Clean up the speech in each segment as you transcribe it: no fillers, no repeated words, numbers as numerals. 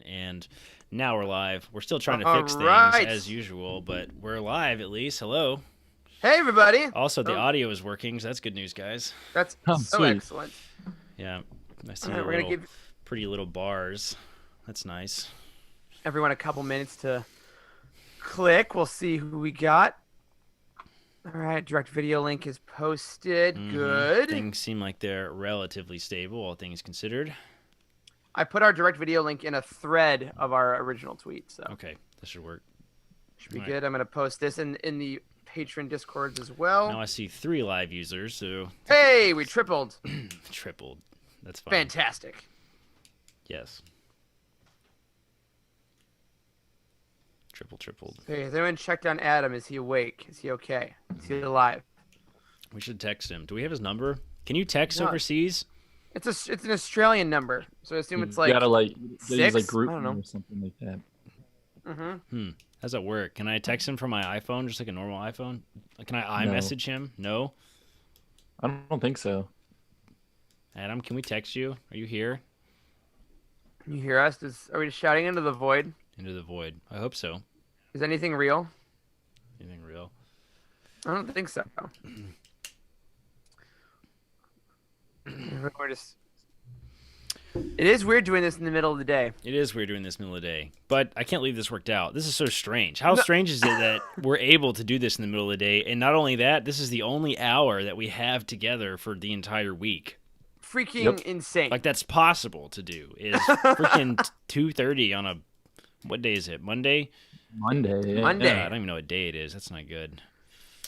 And now we're live. We're still trying to All fix things right. as usual, but we're live at least. Hello. Hey, everybody. Also, the Oh, audio is working, so that's good news, guys. that's Oh, so sweet. excellent. Yeah, I see All the right, we're going to little give pretty little bars. That's nice. everyone a couple minutes to click. We'll see who we got. All right, direct video link is posted. Good. Things seem like they're relatively stable, all things considered. I put our direct video link in a thread of our original tweet, so Okay, this should work. should be all right. good. I'm going to post this in the patron discords as well. Now I see 3 live users, so Hey, we tripled. tripled. That's fine. Fantastic. Yes. Tripled. Hey, has anyone checked on Adam? Is he awake? Is he okay? Is he alive? We should text him. Do we have his number? Can you text No. overseas? It's an Australian number, so I assume it's You like gotta use like 6? group I don't know. or something like that. Mm-hmm. How's that work? Can I text him from my iPhone, just like a normal iPhone? Can I No. iMessage him? No? I don't think so. Adam, can we text you? Are you here? Can you hear us? Are we just shouting into the void? Into the void. I hope so. Is anything real? Anything real? I don't think so. We're just... It is weird doing this in the middle of the day. It is weird doing this middle of the day, but I can't believe this worked out. This is so strange. How strange is it that we're able to do this in the middle of the day, and not only that, this is the only hour that we have together for the entire week. Freaking insane. Like, that's possible to do. Is freaking 2:30 on a... What day is it? Monday? Monday. Yeah. Monday. Yeah, I don't even know what day it is. That's not good.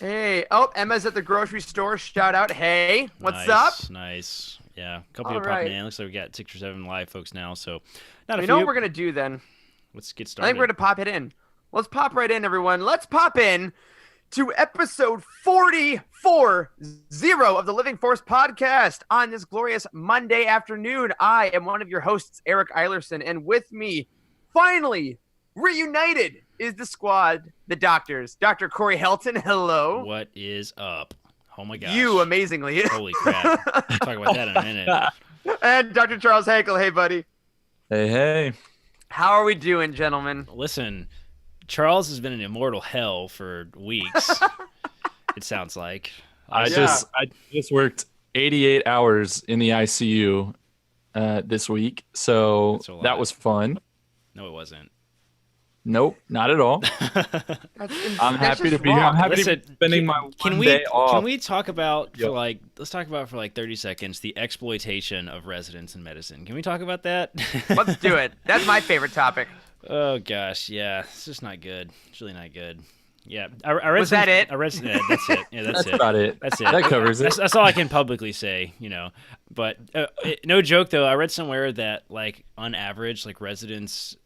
Hey, oh, Emma's at the grocery store. Shout out. Hey, what's Nice, up? Nice. Yeah, a couple All people popping right. in. Looks like we got 6 or 7 live folks now, so not a You few. know what we're going to do then? Let's get I started. think we're going to pop it in. Let's pop right in, everyone. Let's pop in to episode 40 of the Living Force podcast on this glorious Monday afternoon. I am one of your hosts, Eric Eilerson, and with me, finally reunited, is the squad, the doctors. Dr. Corey Helton, hello. What is up? Oh my gosh. You amazingly. Holy crap. We'll talk about that in a minute. And Dr. Charles Hankel, hey, buddy. Hey. How are we doing, gentlemen? Listen, Charles has been in immortal hell for weeks, it sounds like. I just worked 88 hours in the ICU this week, so That's a lot. that was fun. No, it wasn't. Nope, not at all. I'm happy to be here. I'm happy to be spending my one day off. Can we talk about Yep. let's talk about for like 30 seconds the exploitation of residents in medicine. Can we talk about that? Let's do it. That's my favorite topic. Oh gosh, yeah, it's just not good. It's really not good. Yeah, I read. Was that it? I read. Yeah, that's it. Yeah, that's it. about it. That's it. That covers it. That's all I can publicly say, But no joke though, I read somewhere that like on average, like residents,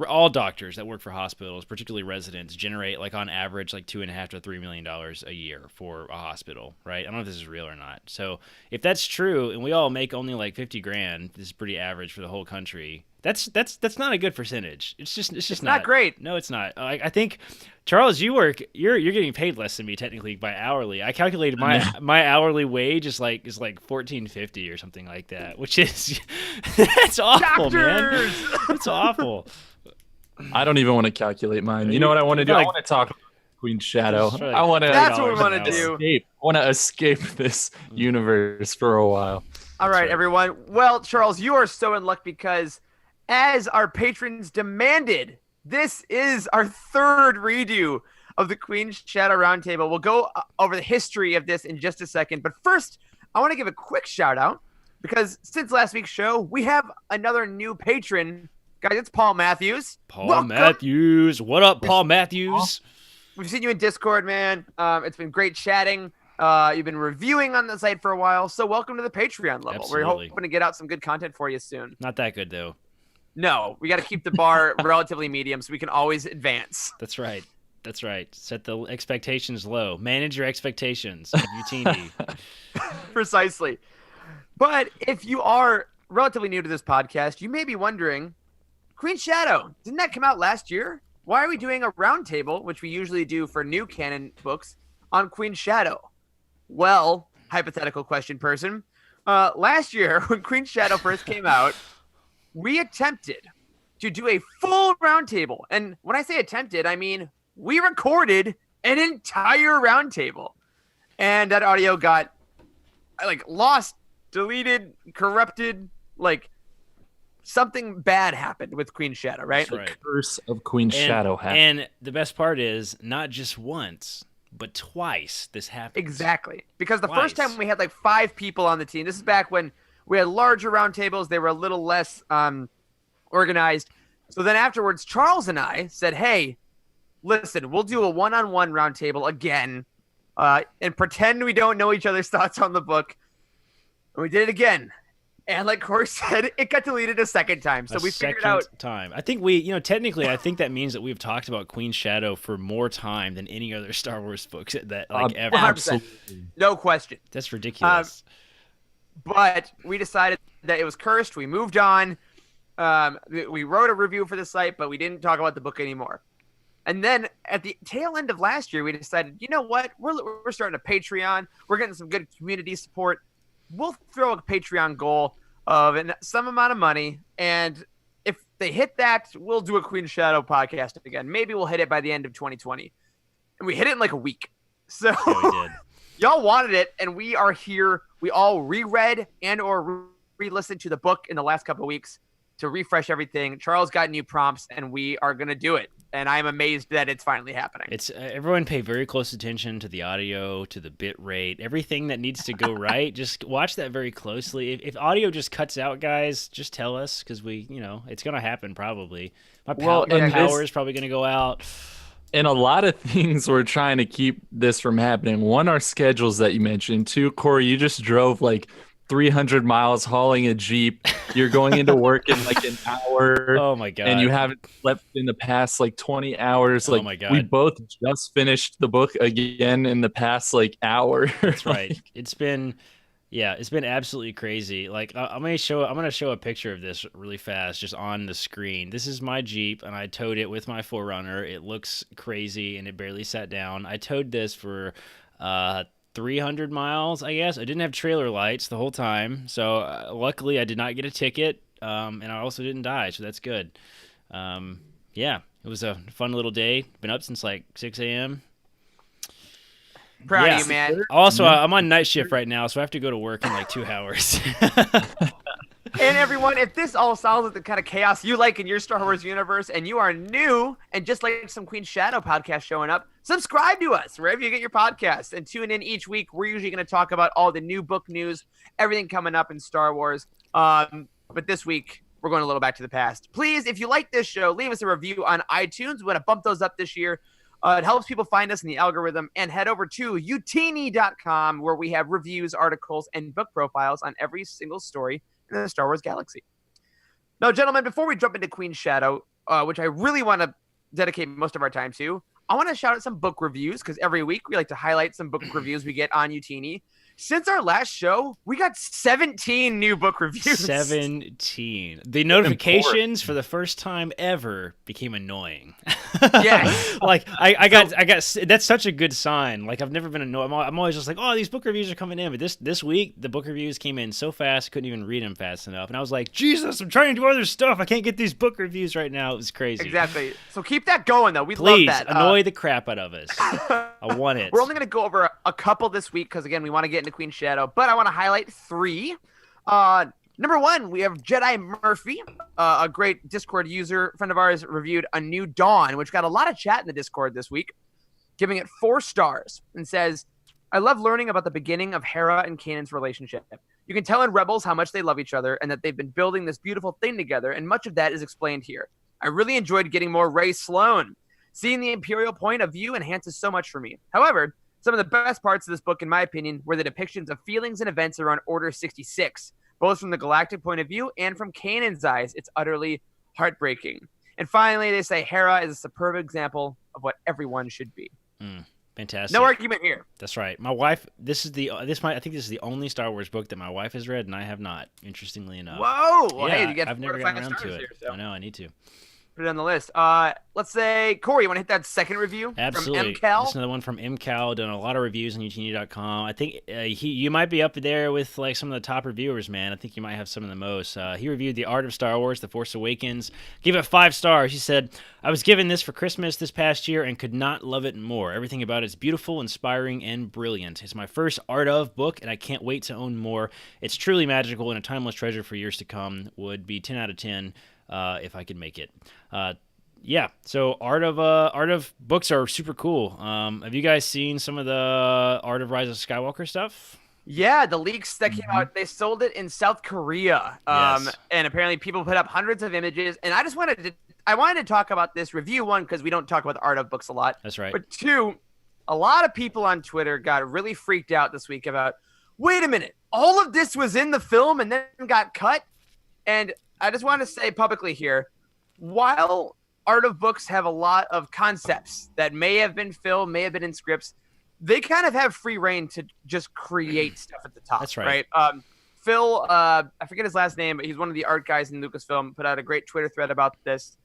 all doctors that work for hospitals, particularly residents, generate like on average like $2.5 to $3 million a year for a hospital, right? I don't know if this is real or not. So if that's true, and we all make only like 50 grand, this is pretty average for the whole country. That's not a good percentage. It's just not great. No, it's not. I think, Charles, you're getting paid less than me technically by hourly. I calculated my hourly wage is like $14.50 or something like that, which is that's awful, man. It's awful. I don't even want to calculate mine. You know what I want to do? I want to talk about Queen Shadow. Just for like I want to. That's what we $30 want an to hour. do. escape. I want to escape this universe for a while. All right, right. everyone. Well, Charles, you are so in luck because, as our patrons demanded, this is our third redo of the Queen's Shadow Roundtable. We'll go over the history of this in just a second. But first, I want to give a quick shout out because since last week's show, we have another new patron. Guys, it's Paul Matthews. Paul Welcome. Matthews. What up, Paul Matthews? We've seen you in Discord, man. It's been great chatting. You've been reviewing on the site for a while, so welcome to the Patreon level. Absolutely. We're hoping to get out some good content for you soon. Not that good though. No, we got to keep the bar relatively medium so we can always advance. That's right. That's right. Set the expectations low. Manage your expectations of UTD. Precisely. But if you are relatively new to this podcast, you may be wondering, Queen Shadow, didn't that come out last year? Why are we doing a roundtable, which we usually do for new canon books, on Queen Shadow? Well, hypothetical question last year when Queen Shadow first came out, we attempted to do a full roundtable. And when I say attempted, I mean we recorded an entire roundtable. And that audio got like lost, deleted, corrupted, like something bad happened with Queen Shadow, right? That's right. Curse of Queen Shadow happened. And the best part is not just once, but twice this happened. Exactly. Because the first time we had like 5 people on the team. This is back when we had larger roundtables. They were a little less organized. So then afterwards, Charles and I said, hey, listen, we'll do a one-on-one roundtable again and pretend we don't know each other's thoughts on the book. And we did it again. And like Corey said, it got deleted a second time. So we figured out time. I think we, technically, I think that means that we've talked about Queen Shadow for more time than any other Star Wars books that ever. 100%. Absolutely. No question. That's ridiculous. But we decided that it was cursed. We moved on. We wrote a review for the site, but we didn't talk about the book anymore. And then at the tail end of last year, we decided, you know what? We're starting a Patreon. We're getting some good community support. We'll throw a Patreon goal of some amount of money, and if they hit that, we'll do a Queen Shadow podcast again. Maybe we'll hit it by the end of 2020. And we hit it in like a week. So Yeah, we did. y'all wanted it, and we are here. We all reread and or re-listened to the book in the last couple of weeks to refresh everything. Charles got new prompts, and we are going to do it. And I'm amazed that it's finally happening. It's everyone pay very close attention to the audio, to the bit rate, everything that needs to go right. Just watch that very closely. If audio just cuts out, guys, just tell us because it's going to happen probably. My power is probably going to go out. And a lot of things we're trying to keep this from happening. One, our schedules that you mentioned. 2, Corey, you just drove like 300 miles hauling a Jeep. You're going into work in like an hour. Oh my God. And you haven't slept in the past like 20 hours. Oh Like my God. we both just finished the book again in the past like hour. That's right. It's been absolutely crazy. Like I'm gonna show a picture of this really fast, just on the screen. This is my Jeep, and I towed it with my 4Runner. It looks crazy, and it barely sat down. I towed this for 300 miles, I guess. I didn't have trailer lights the whole time, so luckily I did not get a ticket, and I also didn't die, so that's good. It was a fun little day. Been up since like 6 a.m. Proud of you, man. Also, I'm on night shift right now, so I have to go to work in like 2 hours. And everyone, if this all sounds like the kind of chaos you like in your Star Wars universe, and you are new and just like some Queen Shadow podcast showing up, subscribe to us wherever you get your podcasts and tune in each week. We're usually going to talk about all the new book news, everything coming up in Star Wars. But this week, we're going a little back to the past. Please, if you like this show, leave us a review on iTunes. We want to bump those up this year. It helps people find us in the algorithm. And head over to utini.com, where we have reviews, articles, and book profiles on every single story in the Star Wars galaxy. Now, gentlemen, before we jump into Queen Shadow, which I really want to dedicate most of our time to, I want to shout out some book reviews, because every week we like to highlight some book reviews we get on Utini. Since our last show, we got 17 new book reviews. 17. The notifications for the first time ever became annoying. Yes. Like I got that's such a good sign. Like I've never been annoyed. I'm always just like, oh, these book reviews are coming in. But this week the book reviews came in so fast, I couldn't even read them fast enough. And I was like, Jesus, I'm trying to do other stuff. I can't get these book reviews right now. It was crazy. Exactly. So keep that going, though. We Please, love that. annoy the crap out of us. I want it. We're only going to go over a couple this week because, again, we want to get into Queen Shadow. But I want to highlight 3. Number 1, we have Jedi Murphy, a great Discord user, friend of ours, reviewed A New Dawn, which got a lot of chat in the Discord this week, giving it 4 stars, and says, I love learning about the beginning of Hera and Kanan's relationship. You can tell in Rebels how much they love each other and that they've been building this beautiful thing together, and much of that is explained here. I really enjoyed getting more Rey Sloane. Seeing the Imperial point of view enhances so much for me. However, some of the best parts of this book, in my opinion, were the depictions of feelings and events around Order 66, both from the galactic point of view and from Kanan's eyes. It's utterly heartbreaking. And finally, they say Hera is a superb example of what everyone should be. Fantastic. No argument here. That's right. My wife. I think this is the only Star Wars book that my wife has read, and I have not. Interestingly enough. Whoa! Well, Yeah, hey, you get I've never 4 to 5 gotten around stars to it. here, so. I know. I need to. Put it on the list. Let's say, Corey, you want to hit that second review Absolutely. from MCal? This is another one from MCal, done a lot of reviews on utini.com. I think you might be up there with like some of the top reviewers, man. I think you might have some of the most. He reviewed The Art of Star Wars, The Force Awakens, gave it 5 stars. He said, I was given this for Christmas this past year and could not love it more. Everything about it is beautiful, inspiring, and brilliant. It's my first Art of book, and I can't wait to own more. It's truly magical and a timeless treasure for years to come. Would be 10 out of 10 if I could make it. Yeah, so art of books are super cool. Have you guys seen some of the Art of Rise of Skywalker stuff? Yeah, the leaks that came out, they sold it in South Korea. Yes. And apparently people put up hundreds of images. And I wanted to talk about this review, one, because we don't talk about the art of books a lot. That's right. But two, a lot of people on Twitter got really freaked out this week about, wait a minute, all of this was in the film and then got cut? And I just want to say publicly here, while art of books have a lot of concepts that may have been filmed, may have been in scripts, they kind of have free reign to just create stuff at the top. That's right. Phil, I forget his last name, but he's one of the art guys in Lucasfilm, put out a great Twitter thread about this,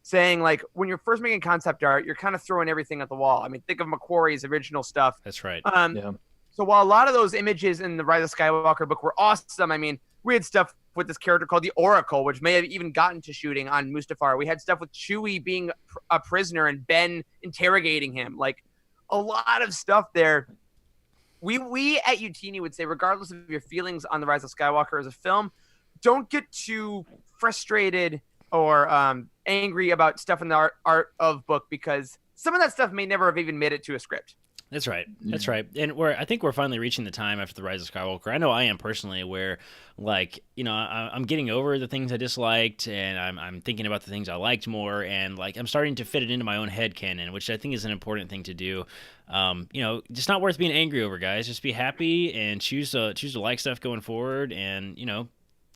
saying, like, when you're first making concept art, you're kind of throwing everything at the wall. I mean, think of Macquarie's original stuff. That's right. Yeah. So while a lot of those images in the Rise of Skywalker book were awesome, I mean, we had stuff with this character called the Oracle, which may have even gotten to shooting on Mustafar. We had stuff with Chewie being a prisoner and Ben interrogating him. Like, a lot of stuff there. We at Utini would say, regardless of your feelings on the Rise of Skywalker as a film, don't get too frustrated or angry about stuff in the art of book, because some of that stuff may never have even made it to a script. That's right. That's right. And I think we're finally reaching the time after the Rise of Skywalker. I know I am personally, where, like, you know, I'm getting over the things I disliked, and I'm thinking about the things I liked more, and like I'm starting to fit it into my own head canon, which I think is an important thing to do. You know, just not worth being angry over, guys. Just be happy and choose to like stuff going forward, and you know,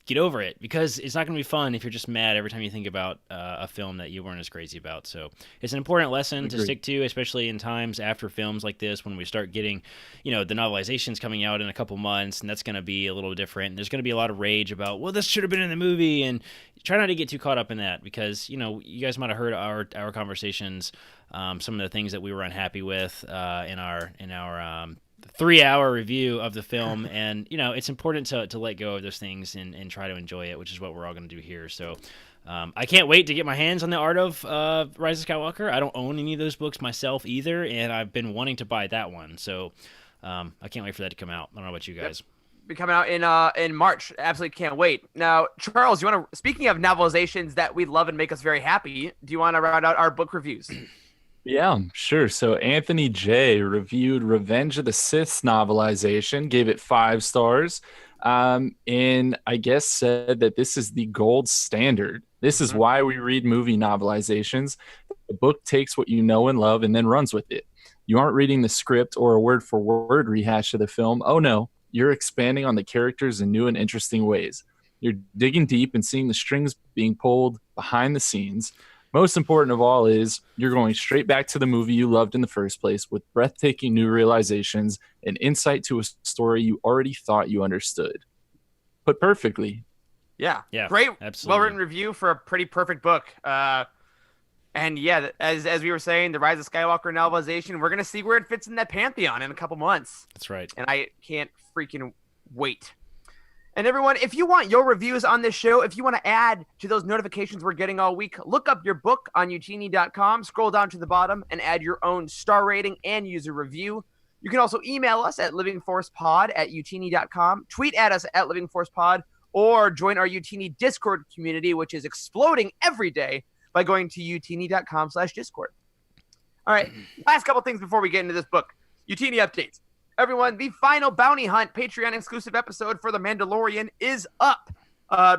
get over it, because it's not going to be fun if you're just mad every time you think about a film that you weren't as crazy about. So it's an important lesson to stick to, especially in times after films like this, when we start getting, you know, the novelizations coming out in a couple months, and that's going to be a little different. And there's going to be a lot of rage about, well, this should have been in the movie, and try not to get too caught up in that, because, you know, you guys might have heard our conversations, some of the things that we were unhappy with in our 3-hour review of the film, and you know, it's important to let go of those things and try to enjoy it, which is what we're all going to do here. So I can't wait to get my hands on the Art of Rise of Skywalker. I don't own any of those books myself either, and I've been wanting to buy that one, so I can't wait for that to come out. I don't know about you guys. Be coming out in March. Absolutely can't wait. Now, Charles, you want to, speaking of novelizations that we love and make us very happy, do you want to round out our book reviews? Yeah, sure. So Anthony J. reviewed Revenge of the Sith novelization, gave it 5 stars, and I guess said that this is the gold standard. This is why we read movie novelizations. The book takes what you know and love and then runs with it. You aren't reading the script or a word-for-word rehash of the film. Oh, no. You're expanding on the characters in new and interesting ways. You're digging deep and seeing the strings being pulled behind the scenes. Most important of all is you're going straight back to the movie you loved in the first place, with breathtaking new realizations and insight to a story you already thought you understood. Put perfectly. Yeah. Great, absolutely. Well-written review for a pretty perfect book. And yeah, as we were saying, the Rise of Skywalker novelization, we're going to see where it fits in that pantheon in a couple months. That's right. And I can't freaking wait. And everyone, if you want your reviews on this show, if you want to add to those notifications we're getting all week, look up your book on utini.com, scroll down to the bottom, and add your own star rating and user review. You can also email us at livingforcepod@utini.com, tweet at us at livingforcepod, or join our Utini Discord community, which is exploding every day, by going to utini.com/Discord. All right, last couple things before we get into this book. Utini updates. Everyone, the final Bounty Hunt Patreon exclusive episode for The Mandalorian is up.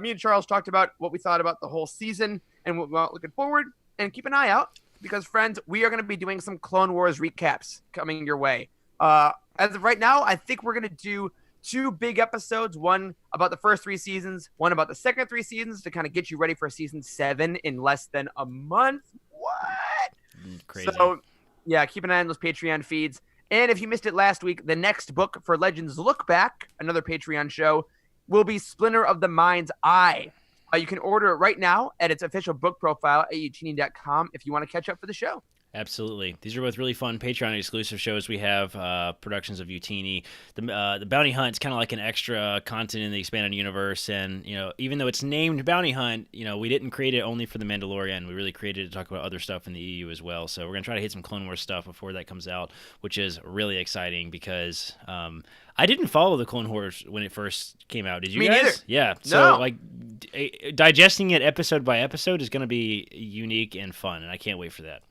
Me and Charles talked about what we thought about the whole season and what we're looking forward. And keep an eye out, because, friends, we are going to be doing some Clone Wars recaps coming your way. As of right now, I think we're going to do 2 big episodes, one about the first 3 seasons, one about the second 3 seasons, to kind of get you ready for season 7 in less than a month. What? Crazy. So, yeah, keep an eye on those Patreon feeds. And if you missed it last week, the next book for Legends Look Back, another Patreon show, will be Splinter of the Mind's Eye. You can order it right now at its official book profile at youtini.com if you want to catch up for the show. Absolutely. These are both really fun Patreon exclusive shows. We have productions of Utini. The Bounty Hunt's kind of like an extra content in the expanded universe, and even though it's named Bounty Hunt, we didn't create it only for the Mandalorian. We really created it to talk about other stuff in the EU as well. So we're gonna try to hit some Clone Wars stuff before that comes out, which is really exciting because I didn't follow the Clone Wars when it first came out. Did you Me guys? neither. Yeah. So No. digesting it episode by episode is gonna be unique and fun, and I can't wait for that.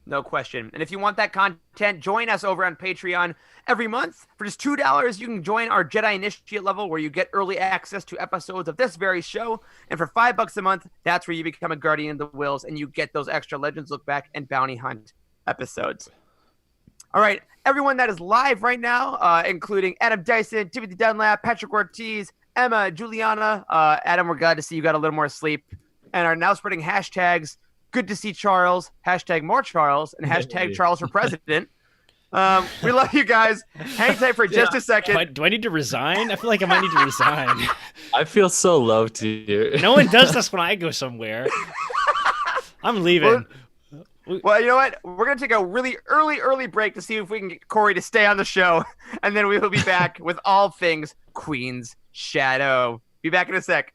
No question. And if you want that content, join us over on Patreon every month. For just $2, you can join our Jedi Initiate level where you get early access to episodes of this very show. And for $5 a month, that's where you become a Guardian of the Wills and you get those extra Legends Look Back and Bounty Hunt episodes. All right, everyone that is live right now, including Adam Dyson, Timothy Dunlap, Patrick Ortiz, Emma, Juliana. Adam, we're glad to see you got a little more sleep and are now spreading hashtags. Good to see Charles, hashtag more Charles, and hashtag Charles for president. We love you guys. Hang tight for just a second. Do I need to resign? I feel like I might need to resign. I feel so loved here. No one does this when I go somewhere. I'm leaving. Well, you know what? We're going to take a really early break to see if we can get Corey to stay on the show, and then we will be back with all things Queen's Shadow. Be back in a sec.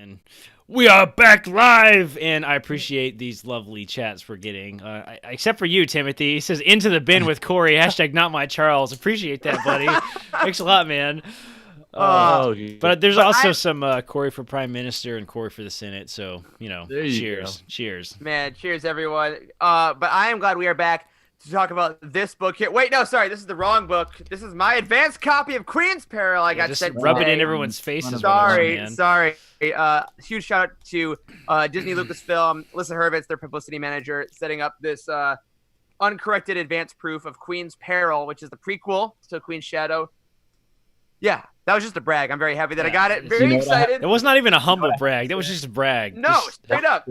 And we are back live, and I appreciate these lovely chats we're getting. Except for you, Timothy. He says, into the bin with Corey, hashtag not my Charles. Appreciate that, buddy. Thanks a lot, man. But there's also some Corey for Prime Minister and Corey for the Senate, so, cheers. Cheers. Man, cheers, everyone. But I am glad we are back to talk about this book here. Wait, no, sorry, this is the wrong book. This is my advanced copy of Queen's Peril. I got sent rub today. it in everyone's faces. Sorry. Huge shout out to Disney Lucasfilm, Alyssa Hurwitz, their publicity manager, setting up this uncorrected advanced proof of Queen's Peril, which is the prequel to Queen's Shadow. Yeah, that was just a brag. I'm very happy that I got it. Very excited. It was not even a humble brag. That was just a brag. No, straight up.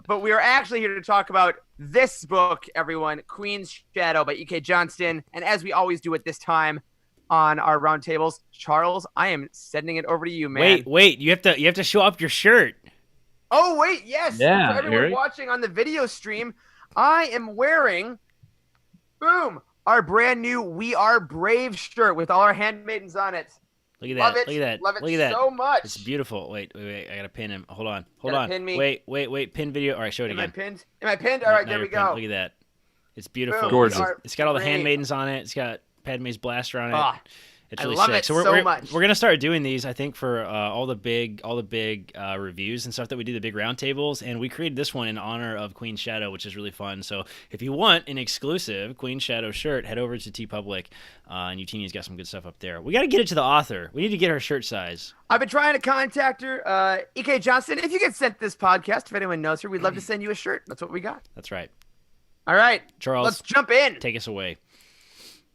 But we are actually here to talk about this book, everyone, Queen's Shadow by E.K. Johnston. And as we always do at this time on our roundtables, Charles, I am sending it over to you, man. Wait. You have to show up your shirt. Oh, wait, yes. Yeah, for everyone Eric. watching on the video stream, I am wearing, boom, our brand new We Are Brave shirt with all our handmaidens on it. Look at that. Love it. Look at that. Love it Look at that. so much. It's beautiful. Wait. I gotta pin him. Hold on. Pin me. Wait. Pin video. All right, show it Am again. I pinned? Am I pinned? All right, Now there we you're pinned. go. Look at that. It's beautiful. Boom. Gorgeous. We Are It's got all the Brave. handmaidens on it. It's got Padme's blaster on it. Ah, It's I really love sick. it So so much. we're gonna start doing these, I think, for all the big reviews and stuff that we do, the big roundtables. And we created this one in honor of Queen Shadow, which is really fun. So if you want an exclusive Queen Shadow shirt, head over to TeePublic, and Utini's got some good stuff up there. We got to get it to the author. We need to get her shirt size. I've been trying to contact her. EK Johnson, if you get sent this podcast, if anyone knows her, we'd love to send you a shirt. That's what we got. That's right. All right, Charles, let's jump in. take us away.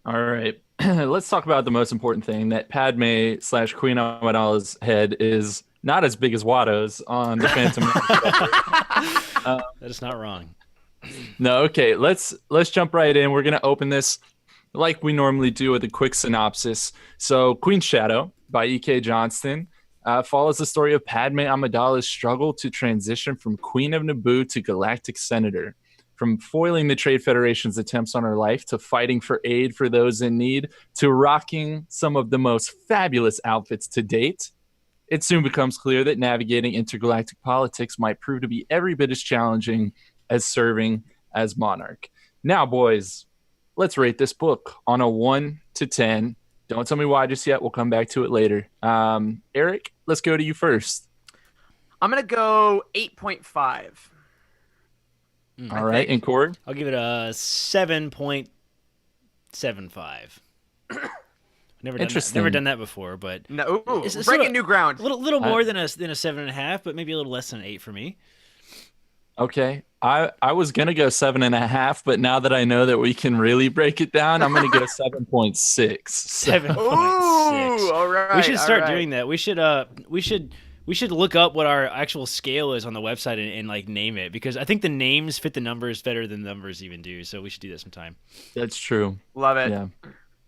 All right. Let's talk about the most important thing, that Padme / Queen Amidala's head is not as big as Watto's on the Phantom Menace. That is not wrong. No, okay. Let's jump right in. We're gonna open this like we normally do with a quick synopsis. So, Queen's Shadow by E.K. Johnston follows the story of Padme Amidala's struggle to transition from Queen of Naboo to Galactic Senator. From foiling the Trade Federation's attempts on her life, to fighting for aid for those in need, to rocking some of the most fabulous outfits to date, it soon becomes clear that navigating intergalactic politics might prove to be every bit as challenging as serving as monarch. Now, boys, let's rate this book on a 1 to 10. Don't tell me why just yet. We'll come back to it later. Eric, let's go to you first. I'm going to go 8.5. All right, and Corey? I'll give it a 7.75. Never done that before, but No, ooh, it's breaking new ground. a little more than a 7.5, but maybe a little less than an 8 for me. Okay. I was going to go 7.5, but now that I know that we can really break it down, I'm going to go 7.6. 7.6. All right. We should start all right. doing that. We should look up what our actual scale is on the website and like name it, because I think the names fit the numbers better than the numbers even do. So we should do that sometime. That's true. Love it. Yeah.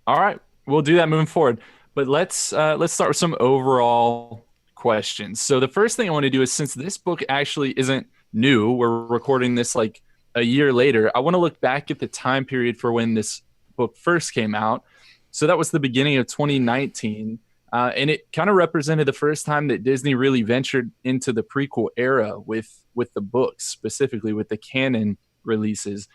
All right. We'll do that moving forward. But let's start with some overall questions. So the first thing I want to do is, since this book actually isn't new, we're recording this like a year later, I want to look back at the time period for when this book first came out. So that was the beginning of 2019. And it kind of represented the first time that Disney really ventured into the prequel era with the books, specifically with the canon releases.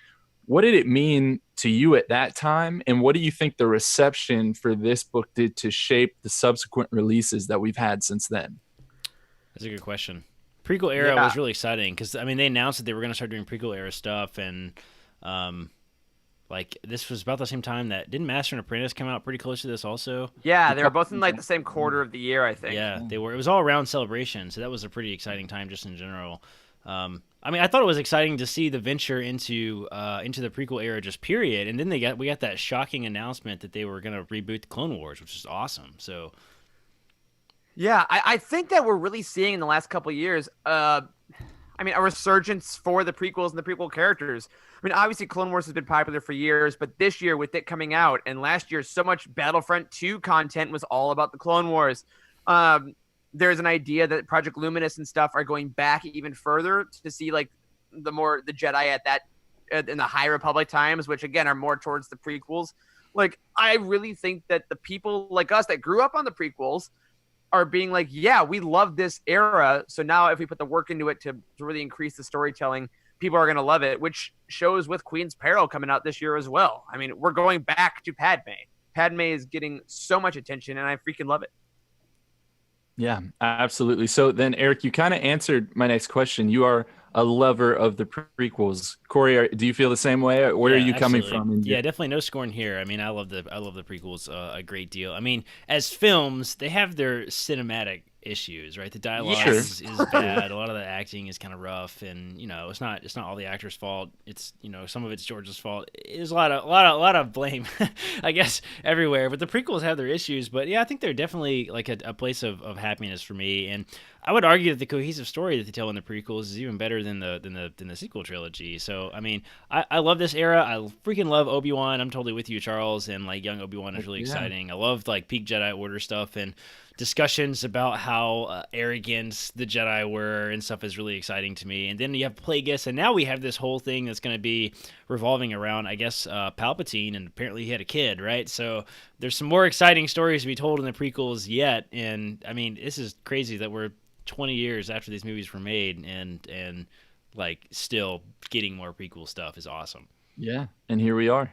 What did it mean to you at that time? And what do you think the reception for this book did to shape the subsequent releases that we've had since then? That's a good question. Prequel era was really exciting because, I mean, they announced that they were going to start doing prequel era stuff, and like this was about the same time that didn't Master and Apprentice come out pretty close to this also. Yeah, they were both in like the same quarter of the year, I think. Yeah, they were. It was all around Celebration, so that was a pretty exciting time just in general. I mean, I thought it was exciting to see the venture into the prequel era, just period. And then we got that shocking announcement that they were going to reboot the Clone Wars, which is awesome. So, yeah, I think that we're really seeing in the last couple of years, I mean, a resurgence for the prequels and the prequel characters. I mean, obviously, Clone Wars has been popular for years, but this year with it coming out, and last year, so much Battlefront 2 content was all about the Clone Wars. There's an idea that Project Luminous and stuff are going back even further to see like the Jedi at that in the High Republic times, which again are more towards the prequels. Like, I really think that the people like us that grew up on the prequels are being like, yeah, we love this era. So now if we put the work into it to really increase the storytelling, people are going to love it, which shows with Queen's Peril coming out this year as well. I mean, we're going back to Padme. Padme is getting so much attention, and I freaking love it. Yeah, absolutely. So then, Eric, you kind of answered my next question. You are a lover of the prequels. Corey, do you feel the same way? Where are you coming from? Yeah, definitely no scorn here. I mean, I love the prequels a great deal. I mean, as films, they have their cinematic issues, right? The dialogue is bad. A lot of the acting is kind of rough, and it's not all the actors' fault. It's some of it's George's fault. There's a lot of blame, I guess, everywhere. But the prequels have their issues. But yeah, I think they're definitely like a place of happiness for me. And I would argue that the cohesive story that they tell in the prequels is even better than the sequel trilogy. So I mean, I love this era. I freaking love Obi-Wan. I'm totally with you, Charles. And like young Obi-Wan is really exciting. I love like peak Jedi Order stuff and discussions about how arrogant the Jedi were and stuff is really exciting to me. And then you have Plagueis, and now we have this whole thing that's going to be revolving around, I guess, Palpatine, and apparently he had a kid, right? So there's some more exciting stories to be told in the prequels yet. And I mean, this is crazy that we're 20 years after these movies were made, and like still getting more prequel stuff is awesome. Yeah, and here we are.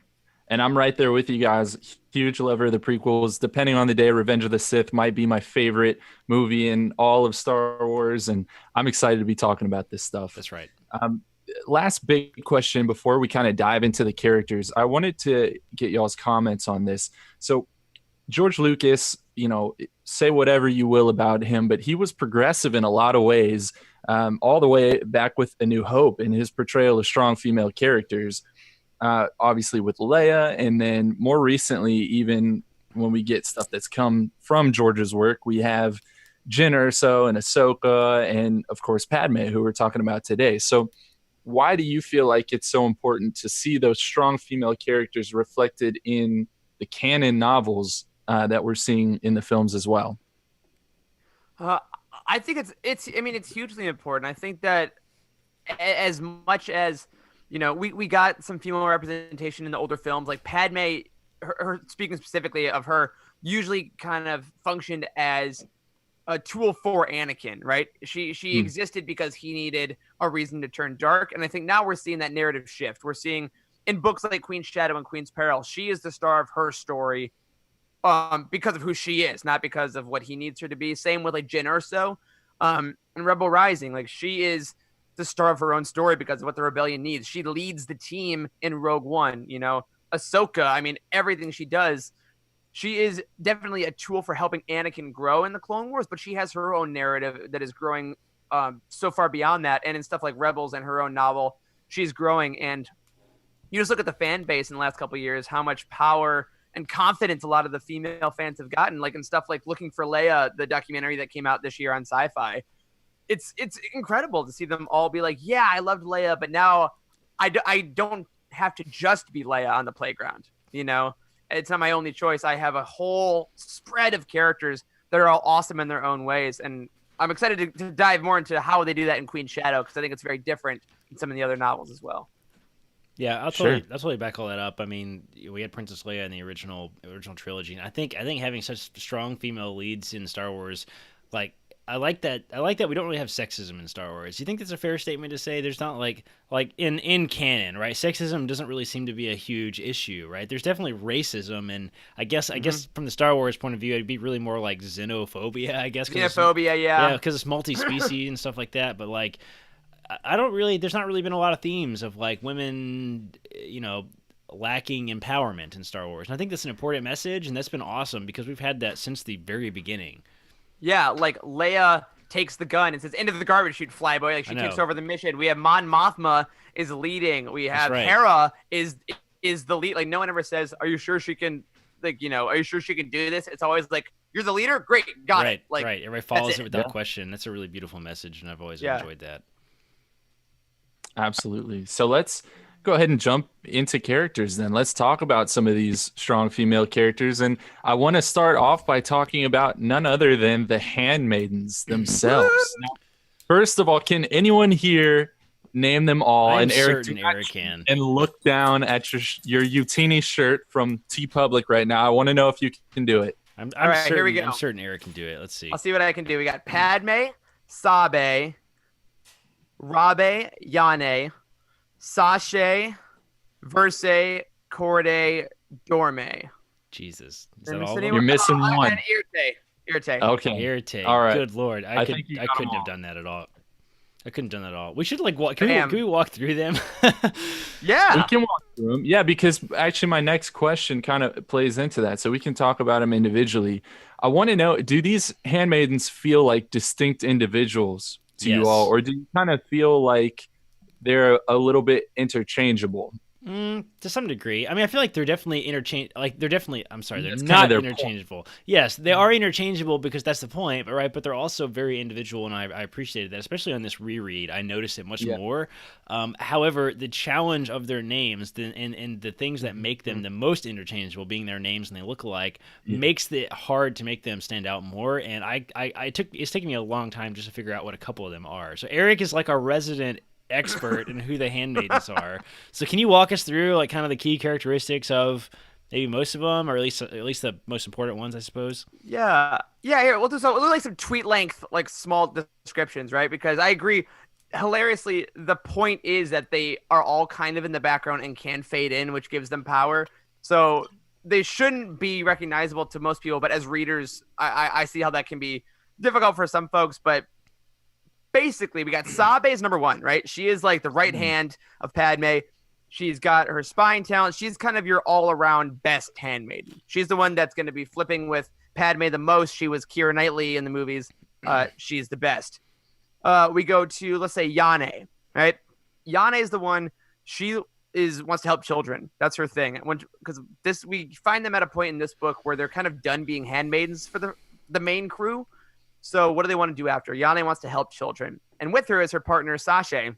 And I'm right there with you guys. Huge lover of the prequels. Depending on the day, Revenge of the Sith might be my favorite movie in all of Star Wars. And I'm excited to be talking about this stuff. That's right. Um, Last big question before we kind of dive into the characters. I wanted to get y'all's comments on this. So, George Lucas, say whatever you will about him, but he was progressive in a lot of ways, all the way back with A New Hope in his portrayal of strong female characters, obviously with Leia, and then more recently, even when we get stuff that's come from George's work, we have Jyn Erso and Ahsoka, and of course Padme, who we're talking about today. So, why do you feel like it's so important to see those strong female characters reflected in the canon novels that we're seeing in the films as well? I think it's hugely important. I think that as much as we got some female representation in the older films, like Padme, her speaking specifically of her, usually kind of functioned as a tool for Anakin, right? She existed because he needed a reason to turn dark, and I think now we're seeing that narrative shift. We're seeing in books like Queen's Shadow and Queen's Peril, she is the star of her story, because of who she is, not because of what he needs her to be. Same with like Jyn Erso, in Rebel Rising, like she is the star of her own story because of what the rebellion needs. She leads the team in Rogue One. Ahsoka, I mean, everything she does, she is definitely a tool for helping Anakin grow in the Clone Wars, but she has her own narrative that is growing so far beyond that. And in stuff like Rebels and her own novel, she's growing. And you just look at the fan base in the last couple of years, how much power and confidence a lot of the female fans have gotten, like in stuff like Looking for Leia, the documentary that came out this year on Sci-Fi. It's incredible to see them all be like, yeah, I loved Leia, but now I don't have to just be Leia on the playground. It's not my only choice. I have a whole spread of characters that are all awesome in their own ways. And I'm excited to dive more into how they do that in Queen's Shadow, because I think it's very different in some of the other novels as well. Yeah, I'll totally back all that up. I mean, we had Princess Leia in the original trilogy, and I think having such strong female leads in Star Wars, like I like that we don't really have sexism in Star Wars. Do you think that's a fair statement to say? There's not like in canon, right? Sexism doesn't really seem to be a huge issue, right? There's definitely racism, and I guess from the Star Wars point of view, it'd be really more like xenophobia, I guess. Xenophobia, yeah, because it's multi-species and stuff like that. But like, there's not really been a lot of themes of like women, lacking empowerment in Star Wars. And I think that's an important message, and that's been awesome because we've had that since the very beginning. Yeah, like Leia takes the gun and says, "Into the garbage chute, flyboy." Like she takes over the mission. We have Mon Mothma is leading. We have Hera is the lead. Like no one ever says, "Are you sure she can?" Are you sure she can do this? It's always like, "You're the leader, great, got it." Like, right. Everybody follows it without question. That's a really beautiful message, and I've always enjoyed that. Absolutely. So let's go ahead and jump into characters then. Let's talk about some of these strong female characters. And I want to start off by talking about none other than the handmaidens themselves. Now, first of all, can anyone here name them all? I'm and certain Eric can. And look down at your Utini shirt from TeePublic right now. I want to know if you can do it. All right, here we go. I'm certain Eric can do it. Let's see. I'll see what I can do. We got Padme, Sabe, Rabe, Yane, Sashay, Verse, Corday, Dorme. Jesus. Is that all? You're missing one. And Irte. Okay. Irte. All right. Good Lord. I couldn't have done that at all. I couldn't have done that at all. We should can we walk through them? Yeah. We can walk through them. Yeah, because actually my next question kind of plays into that. So we can talk about them individually. I want to know, do these handmaidens feel like distinct individuals to you all, or do you kind of feel like they're a little bit interchangeable? To some degree. I mean, I feel like they're definitely they're not interchangeable. Point. Yes, they are interchangeable because that's the point, but they're also very individual, and I appreciated that, especially on this reread. I noticed it much more. However, the challenge of their names and the things that make them the most interchangeable, being their names and they look alike, makes it hard to make them stand out more. And it's taking me a long time just to figure out what a couple of them are. So Eric is like our resident expert in who the handmaidens are. So can you walk us through like kind of the key characteristics of maybe most of them, or at least the most important ones, I suppose? Yeah. Here we'll do like some tweet length, like small descriptions, right? Because I agree. Hilariously, the point is that they are all kind of in the background and can fade in, which gives them power. So they shouldn't be recognizable to most people, but as readers, I see how that can be difficult for some folks. But basically, we got Sabe as number one, right? She is like the right hand of Padme. She's got her spying talent. She's kind of your all-around best handmaiden. She's the one that's going to be flipping with Padme the most. She was Keira Knightley in the movies. She's the best. We go to, let's say, Yane, right? Yane is the one. She wants to help children. That's her thing. Because we find them at a point in this book where they're kind of done being handmaidens for the main crew. So what do they want to do after? Yane wants to help children. And with her is her partner, Sashay,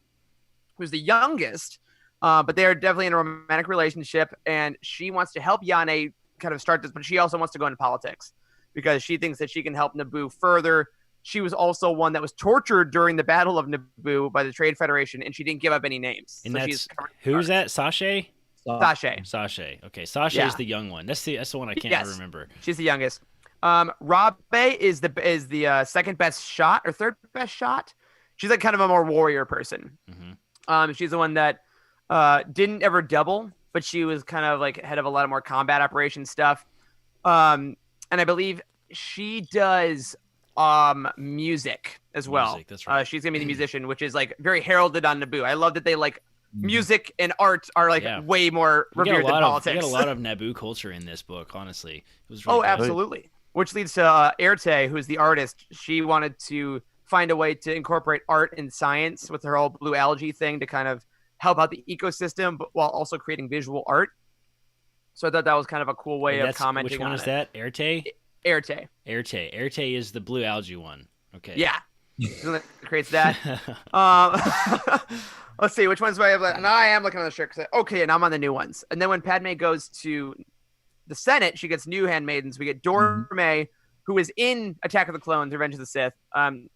who's the youngest, but they are definitely in a romantic relationship. And she wants to help Yane kind of start this, but she also wants to go into politics because she thinks that she can help Naboo further. She was also one that was tortured during the Battle of Naboo by the Trade Federation, and she didn't give up any names. And so who's that? Sashay? Sashay. Sashay. Okay, Sashay is the young one. That's the one I can't remember. She's the youngest. Rabe is the second best shot or third best shot. She's like kind of a more warrior person. Mm-hmm. She's the one that didn't ever double, but she was kind of like head of a lot of more combat operation stuff. And I believe she does music as well. Music, that's right. She's gonna be the musician, which is like very heralded on Naboo. I love that they like music and art are like way more revered than politics. We got a lot of Naboo culture in this book, honestly. It was really good. Absolutely. Which leads to Erte, who's the artist. She wanted to find a way to incorporate art and science with her whole blue algae thing to kind of help out the ecosystem, but while also creating visual art. So I thought that was kind of a cool way of commenting on it. Which one is that? Erte? Erte. Erte is the blue algae one. Okay. Yeah. That creates that. Let's see, which ones do I have? And I am looking on the shirt. Okay, and I'm on the new ones. And then when Padme goes to the Senate, she gets new handmaidens. We get Dorme, who is in Attack of the Clones, Revenge of the Sith.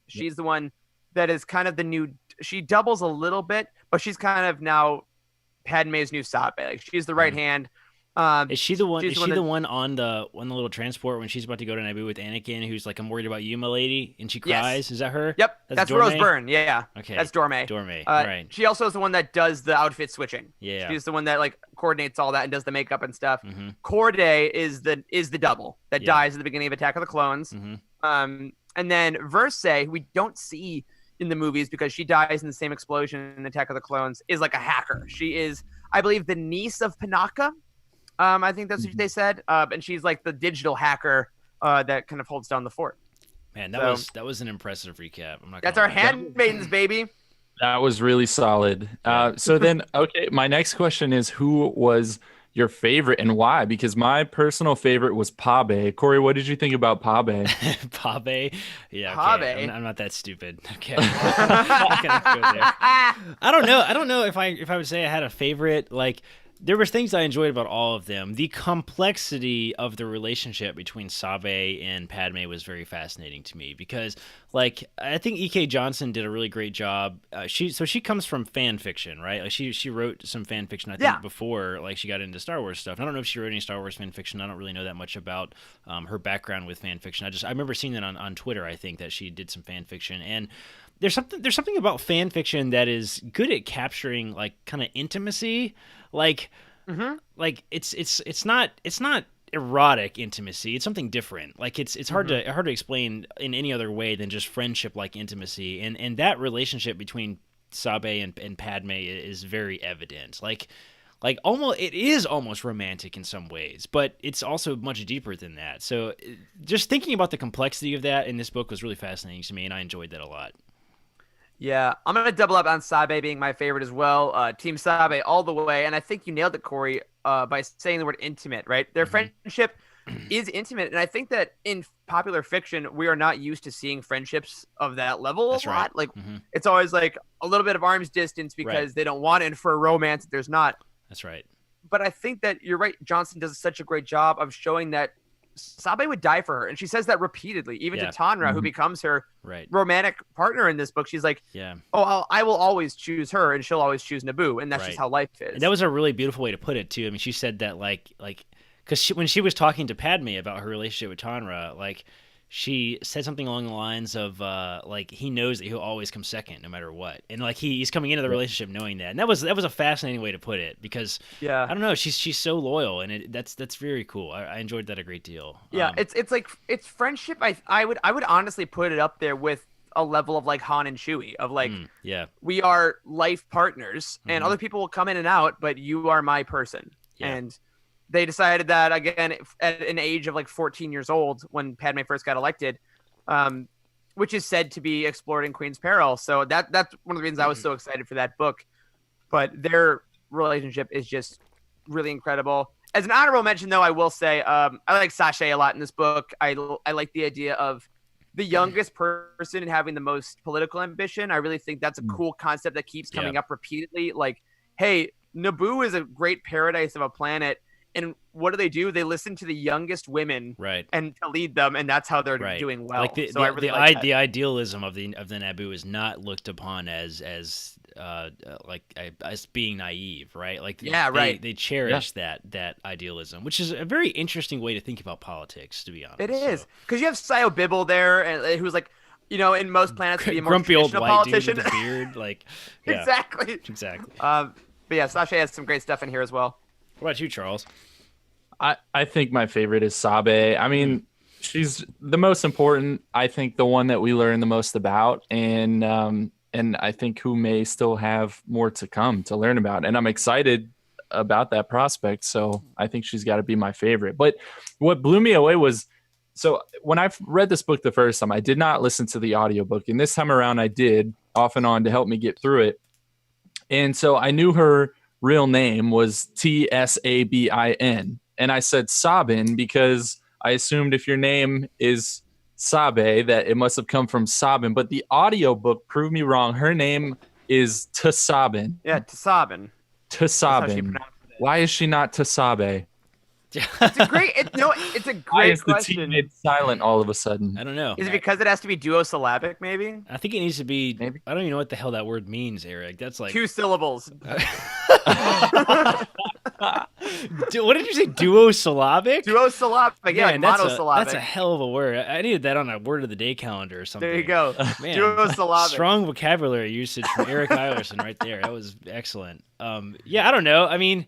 She's the one that is kind of the new. She doubles a little bit, but she's kind of now Padme's new Sabe. Like she's the right hand. Is she the one? Is she the one on the little transport when she's about to go to Naboo with Anakin, who's like, "I'm worried about you, my lady," and she cries? Yes. Is that her? Yep, that's Rose Byrne. Yeah. Okay. That's Dorme. Dorme. Right. She also is the one that does the outfit switching. Yeah. She's the one that like coordinates all that and does the makeup and stuff. Mm-hmm. Corday is the double that dies at the beginning of Attack of the Clones. Mm-hmm. And then Verse, who we don't see in the movies because she dies in the same explosion in Attack of the Clones, is like a hacker. She is, I believe, the niece of Panaka. I think that's what they said. And she's like the digital hacker that kind of holds down the fort. Man, that was an impressive recap. I'm not. That's our handmaidens, baby. That was really solid. So then, okay, my next question is, who was your favorite and why? Because my personal favorite was Pabe. Corey, what did you think about Pabe? Pabe? Yeah, okay. Pabe. I'm not that stupid. Okay. I'm gonna go there. I don't know if I would say I had a favorite. Like, there was things I enjoyed about all of them. The complexity of the relationship between Sabe and Padme was very fascinating to me because, like, I think E.K. Johnson did a really great job. She comes from fan fiction, right? Like, she wrote some fan fiction, I think, before like she got into Star Wars stuff. I don't know if she wrote any Star Wars fan fiction. I don't really know that much about her background with fan fiction. I remember seeing that on Twitter. I think that she did some fan fiction, and there's something about fan fiction that is good at capturing like kind of intimacy. Like, like it's not erotic intimacy. It's something different. Like it's hard to explain in any other way than just friendship like intimacy. And that relationship between Sabe and Padme is very evident. Like almost it is almost romantic in some ways, but it's also much deeper than that. So just thinking about the complexity of that in this book was really fascinating to me, and I enjoyed that a lot. Yeah, I'm going to double up on Sabe being my favorite as well. Team Sabe all the way. And I think you nailed it, Corey, by saying the word intimate, right? Their friendship is intimate. And I think that in popular fiction, we are not used to seeing friendships of that level a lot. Right. Like, it's always like a little bit of arm's distance because they don't want to infer romance if there's not. That's right. But I think that you're right. Johnson does such a great job of showing that Sabe would die for her, and she says that repeatedly, even to Tanra, who becomes her romantic partner in this book. She's like, "Oh, I will always choose her, and she'll always choose Naboo," and that's just how life is. And that was a really beautiful way to put it too. I mean, she said that like because when she was talking to Padme about her relationship with Tanra, like she said something along the lines of like he knows that he'll always come second no matter what, and like he's coming into the relationship knowing that, and that was a fascinating way to put it because Yeah. I don't know, she's so loyal, and that's very cool. I enjoyed that a great deal. Yeah, it's like it's friendship. I would honestly put it up there with a level of like Han and Chewie of like Yeah, we are life partners and Mhm. other people will come in and out, but you are my person. Yeah. And they decided that again at an age of like 14 years old when Padme first got elected, which is said to be explored in Queen's Peril. So that's one of the reasons I was so excited for that book. But their relationship is just really incredible. As an honorable mention, though, I will say I like Sashay a lot in this book. I like the idea of the youngest person having the most political ambition. I really think that's a cool concept that keeps coming up repeatedly. Like, hey, Naboo is a great paradise of a planet, and what do? They listen to the youngest women, right. and to lead them, and that's how they're doing well. Like I really like that. the idealism of the Naboo is not looked upon as being naive, right? Like they cherish that idealism, which is a very interesting way to think about politics, to be honest. It is because you have Sio Bibble there, and who's like, in most planets, be a more grumpy old traditional white politician. dude with a beard, like yeah, exactly. But yeah, Sasha has some great stuff in here as well. What about you, Charles? I think my favorite is Sabe. I mean, she's the most important. I think the one that we learn the most about, and I think who may still have more to come to learn about. And I'm excited about that prospect. So I think she's got to be my favorite. But what blew me away was, so when I read this book the first time, I did not listen to the audiobook. And this time around, I did off and on to help me get through it. And so I knew her real name was Tsabin. And I said Sabin because I assumed if your name is Sabe that it must have come from Sabin. But the audiobook proved me wrong. Her name is Tsabin. Yeah, Tsabin. Tsabin. Why is she not Tsabe? It's a great. It's a great Why is the question. T made silent all of a sudden? I don't know. Is it because it has to be duosyllabic? Maybe. I think it needs to be. Maybe. I don't even know what the hell that word means, Eric. That's like 2 syllables. What did you say? Duosyllabic? Duosyllabic. Yeah, Man, like that's monosyllabic. a hell of a word. I needed that on a word of the day calendar or something. There you go. Man, Duosyllabic. strong vocabulary usage from Eric Eilerson right there. That was excellent. Yeah, I don't know. I mean,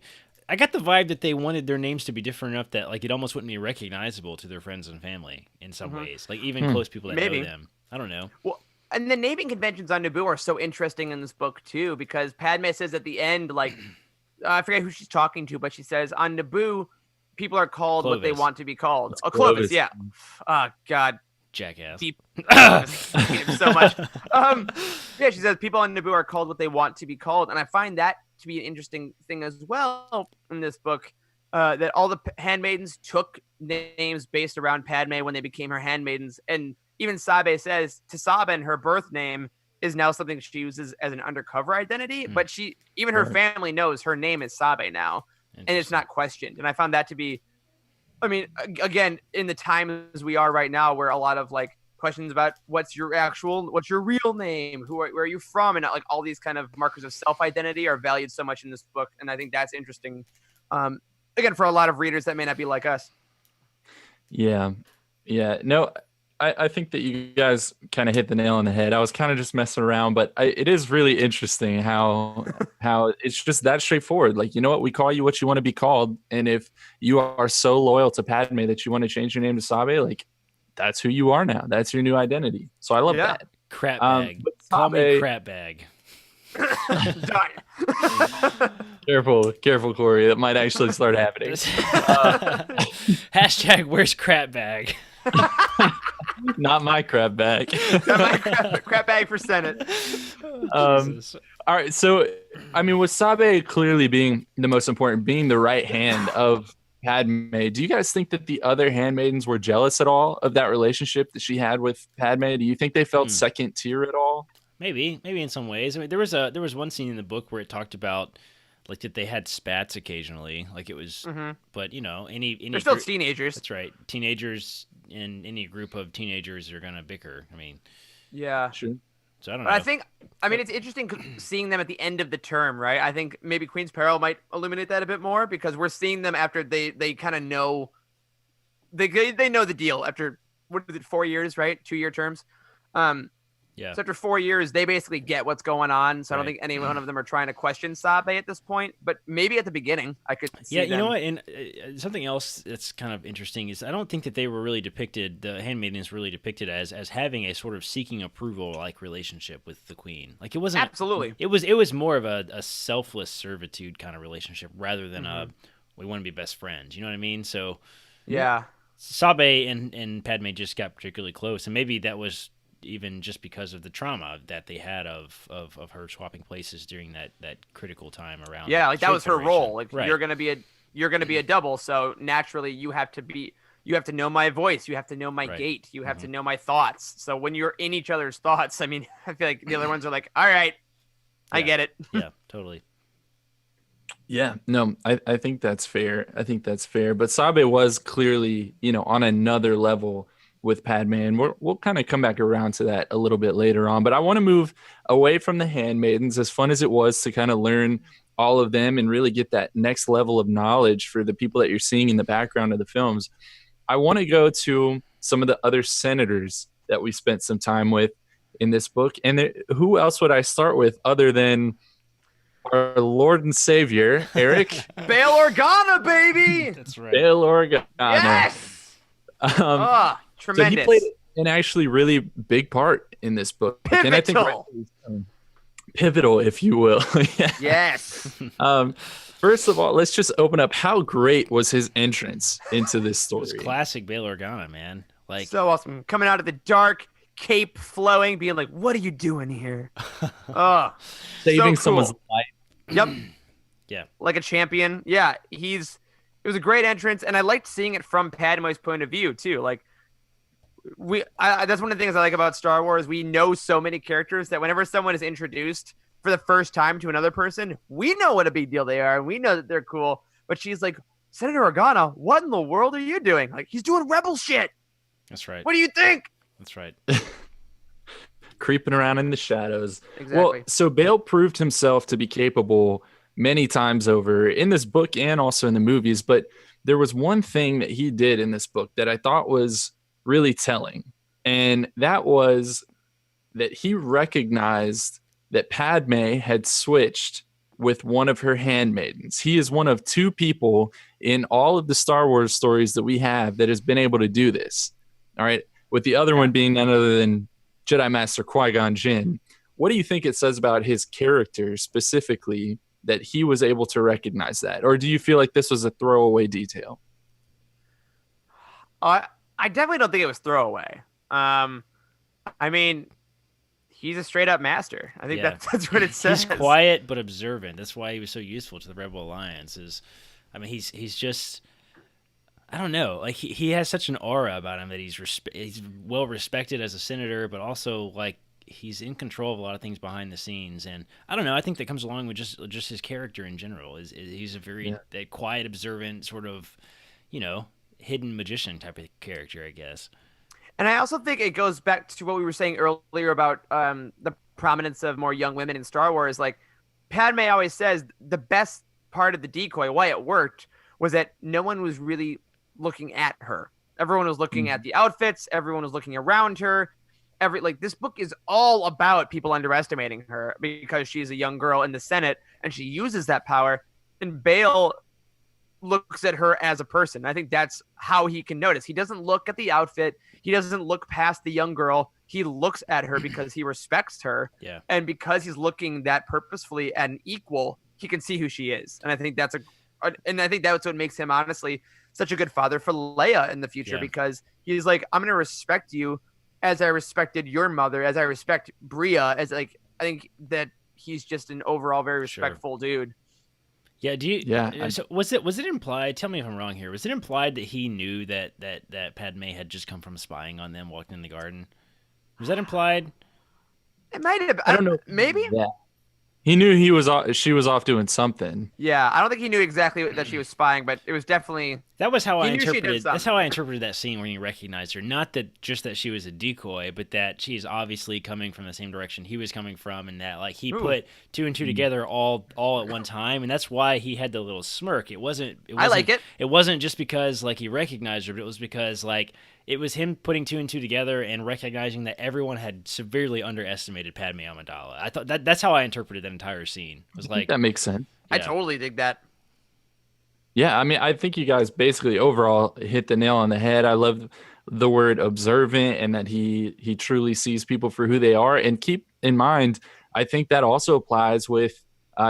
I got the vibe that they wanted their names to be different enough that like it almost wouldn't be recognizable to their friends and family in some ways. Like even close people that know them. I don't know. Well, and the naming conventions on Naboo are so interesting in this book too, because Padme says at the end, like, I forget who she's talking to, but she says on Naboo, people are called what they want to be called. It's Clovis, yeah. Oh God, Jackass. deep. I hate him so much. Yeah, she says people on Naboo are called what they want to be called, and I find that to be an interesting thing as well in this book. That all the handmaidens took names based around Padme when they became her handmaidens, and even Sabe says Tsabin, her birth name, is now something she uses as an undercover identity. But even her family knows her name is Sabe now, and it's not questioned. And I found that to be, I mean, again, in the times we are right now, where a lot of like questions about what's your real name, where are you from, and like all these kind of markers of self-identity are valued so much in this book, and I think that's interesting. Again, for a lot of readers that may not be like us. Yeah. No, I think that you guys kind of hit the nail on the head. I was kind of just messing around, but it is really interesting how it's just that straightforward. Like, you know what? We call you what you want to be called. And if you are so loyal to Padme that you want to change your name to Sabe, like that's who you are now. That's your new identity. So I love that. Crap bag. Call me crap bag. Careful, Corey. That might actually start happening. Hashtag where's crap bag? Not my crap bag. Not my crap bag for Senate. All right. So, I mean, with Sabe clearly being the most important, being the right hand of Padme, do you guys think that the other handmaidens were jealous at all of that relationship that she had with Padme? Do you think they felt second tier at all? Maybe in some ways. I mean, there was one scene in the book where it talked about like that they had spats occasionally, like it was. But you know, they're still teenagers. That's right. Teenagers in any group of teenagers are gonna bicker. I mean, yeah, sure. So I don't know. I mean, it's interesting seeing them at the end of the term, right? I think maybe Queen's Peril might illuminate that a bit more because we're seeing them after they kind of know they know the deal after what is it, 4 years, right? 2-year terms. Um, Yeah. so after 4 years, they basically get what's going on. So I don't Right. think any one of them are trying to question Sabe at this point. But maybe at the beginning, I could see Yeah, you know them. what? And something else that's kind of interesting is I don't think that they were really depicted. The handmaidens really depicted as having a sort of seeking approval like relationship with the queen. Like it wasn't. Absolutely. It was more of a selfless servitude kind of relationship rather than a we want to be best friends. You know what I mean? So Yeah. Sabe and Padme just got particularly close, and maybe that was even just because of the trauma that they had of her swapping places during that critical time around. Yeah, like that Trade was her Federation. role. Like Right. you're gonna be a double, so naturally you have to know my voice, you have to know my Right. gait, you have to know my thoughts. So when you're in each other's thoughts, I mean, I feel like the other ones are like, all right, I Yeah. get it. Yeah, totally. Yeah, no, I think that's fair. I think that's fair. But Sabe was clearly, on another level with Padme, and we'll kind of come back around to that a little bit later on. But I want to move away from the handmaidens, as fun as it was to kind of learn all of them and really get that next level of knowledge for the people that you're seeing in the background of the films. I want to go to some of the other senators that we spent some time with in this book. And who else would I start with other than our Lord and Savior, Eric Bail Organa, baby. That's right. Bail Organa. Yes. So he Tremendous. played an actually really big part in this book. And I think Pivotal. pivotal, if you will. Yeah. Yes. First of all, let's just open up. How great was his entrance into this It was story? classic Bail Organa, man. Like So awesome. Coming out of the dark, cape flowing, being like, what are you doing here? Oh, Saving so someone's cool. life. Yep. Yeah. Like a champion. Yeah, it was a great entrance, and I liked seeing it from Padme's point of view too. Like that's one of the things I like about Star Wars. We know so many characters that whenever someone is introduced for the first time to another person, we know what a big deal they are, and we know that they're cool. But she's like, Senator Organa, what in the world are you doing? Like, he's doing rebel shit. That's right. What do you think? That's right. Creeping around in the shadows. Exactly. Well, so Bale proved himself to be capable many times over in this book and also in the movies. But there was one thing that he did in this book that I thought was really telling. And that was that he recognized that Padme had switched with one of her handmaidens. He is one of two people in all of the Star Wars stories that we have that has been able to do this. All right. With the other one being none other than Jedi Master Qui-Gon Jinn. What do you think it says about his character specifically that he was able to recognize that? Or do you feel like this was a throwaway detail? I definitely don't think it was throwaway. I mean, he's a straight up master. I think Yeah. that's what it says. He's quiet but observant. That's why he was so useful to the Rebel Alliance. He's just, I don't know. Like he has such an aura about him that he's well respected as a senator, but also like he's in control of a lot of things behind the scenes. And I don't know. I think that comes along with just his character in general. Is he's a very that quiet, observant sort of, hidden magician type of character, I guess. And I also think it goes back to what we were saying earlier about the prominence of more young women in Star Wars. Like Padme always says, the best part of the decoy, why it worked, was that no one was really looking at her. Everyone was looking at the outfits. Everyone was looking around her. This book is all about people underestimating her because she's a young girl in the Senate and she uses that power. And Bale looks at her as a person. I think that's how he can notice. He doesn't look at the outfit. He doesn't look past the young girl. He looks at her because he respects her. Yeah. And because he's looking that purposefully at an equal, he can see who she is. And I think that's what makes him honestly such a good father for Leia in the future, because he's like, I'm going to respect you as I respected your mother, as I respect Bria, I think that he's just an overall very respectful dude. Yeah. Do you? Yeah. So was it implied? Tell me if I'm wrong here. Was it implied that he knew that Padme had just come from spying on them walking in the garden? Was that implied? It might have. I don't know. Maybe. Yeah. He knew she was off doing something. Yeah, I don't think he knew exactly that she was spying, but it was definitely. That was how I He knew she did interpreted. That's something. how I interpreted that scene when he recognized her. Not that she was a decoy, but that she's obviously coming from the same direction he was coming from, and that like he put two and two together all at one time, and that's why he had the little smirk. It wasn't. I like it. It wasn't just because like he recognized her, but it was because like it was him putting two and two together and recognizing that everyone had severely underestimated Padme Amidala. I thought that's how I interpreted that entire scene. It was I think like, that makes sense. I yeah, totally dig that. Yeah, I mean, I think you guys basically overall hit the nail on the head. I love the word observant and that he truly sees people for who they are. And keep in mind, I think that also applies with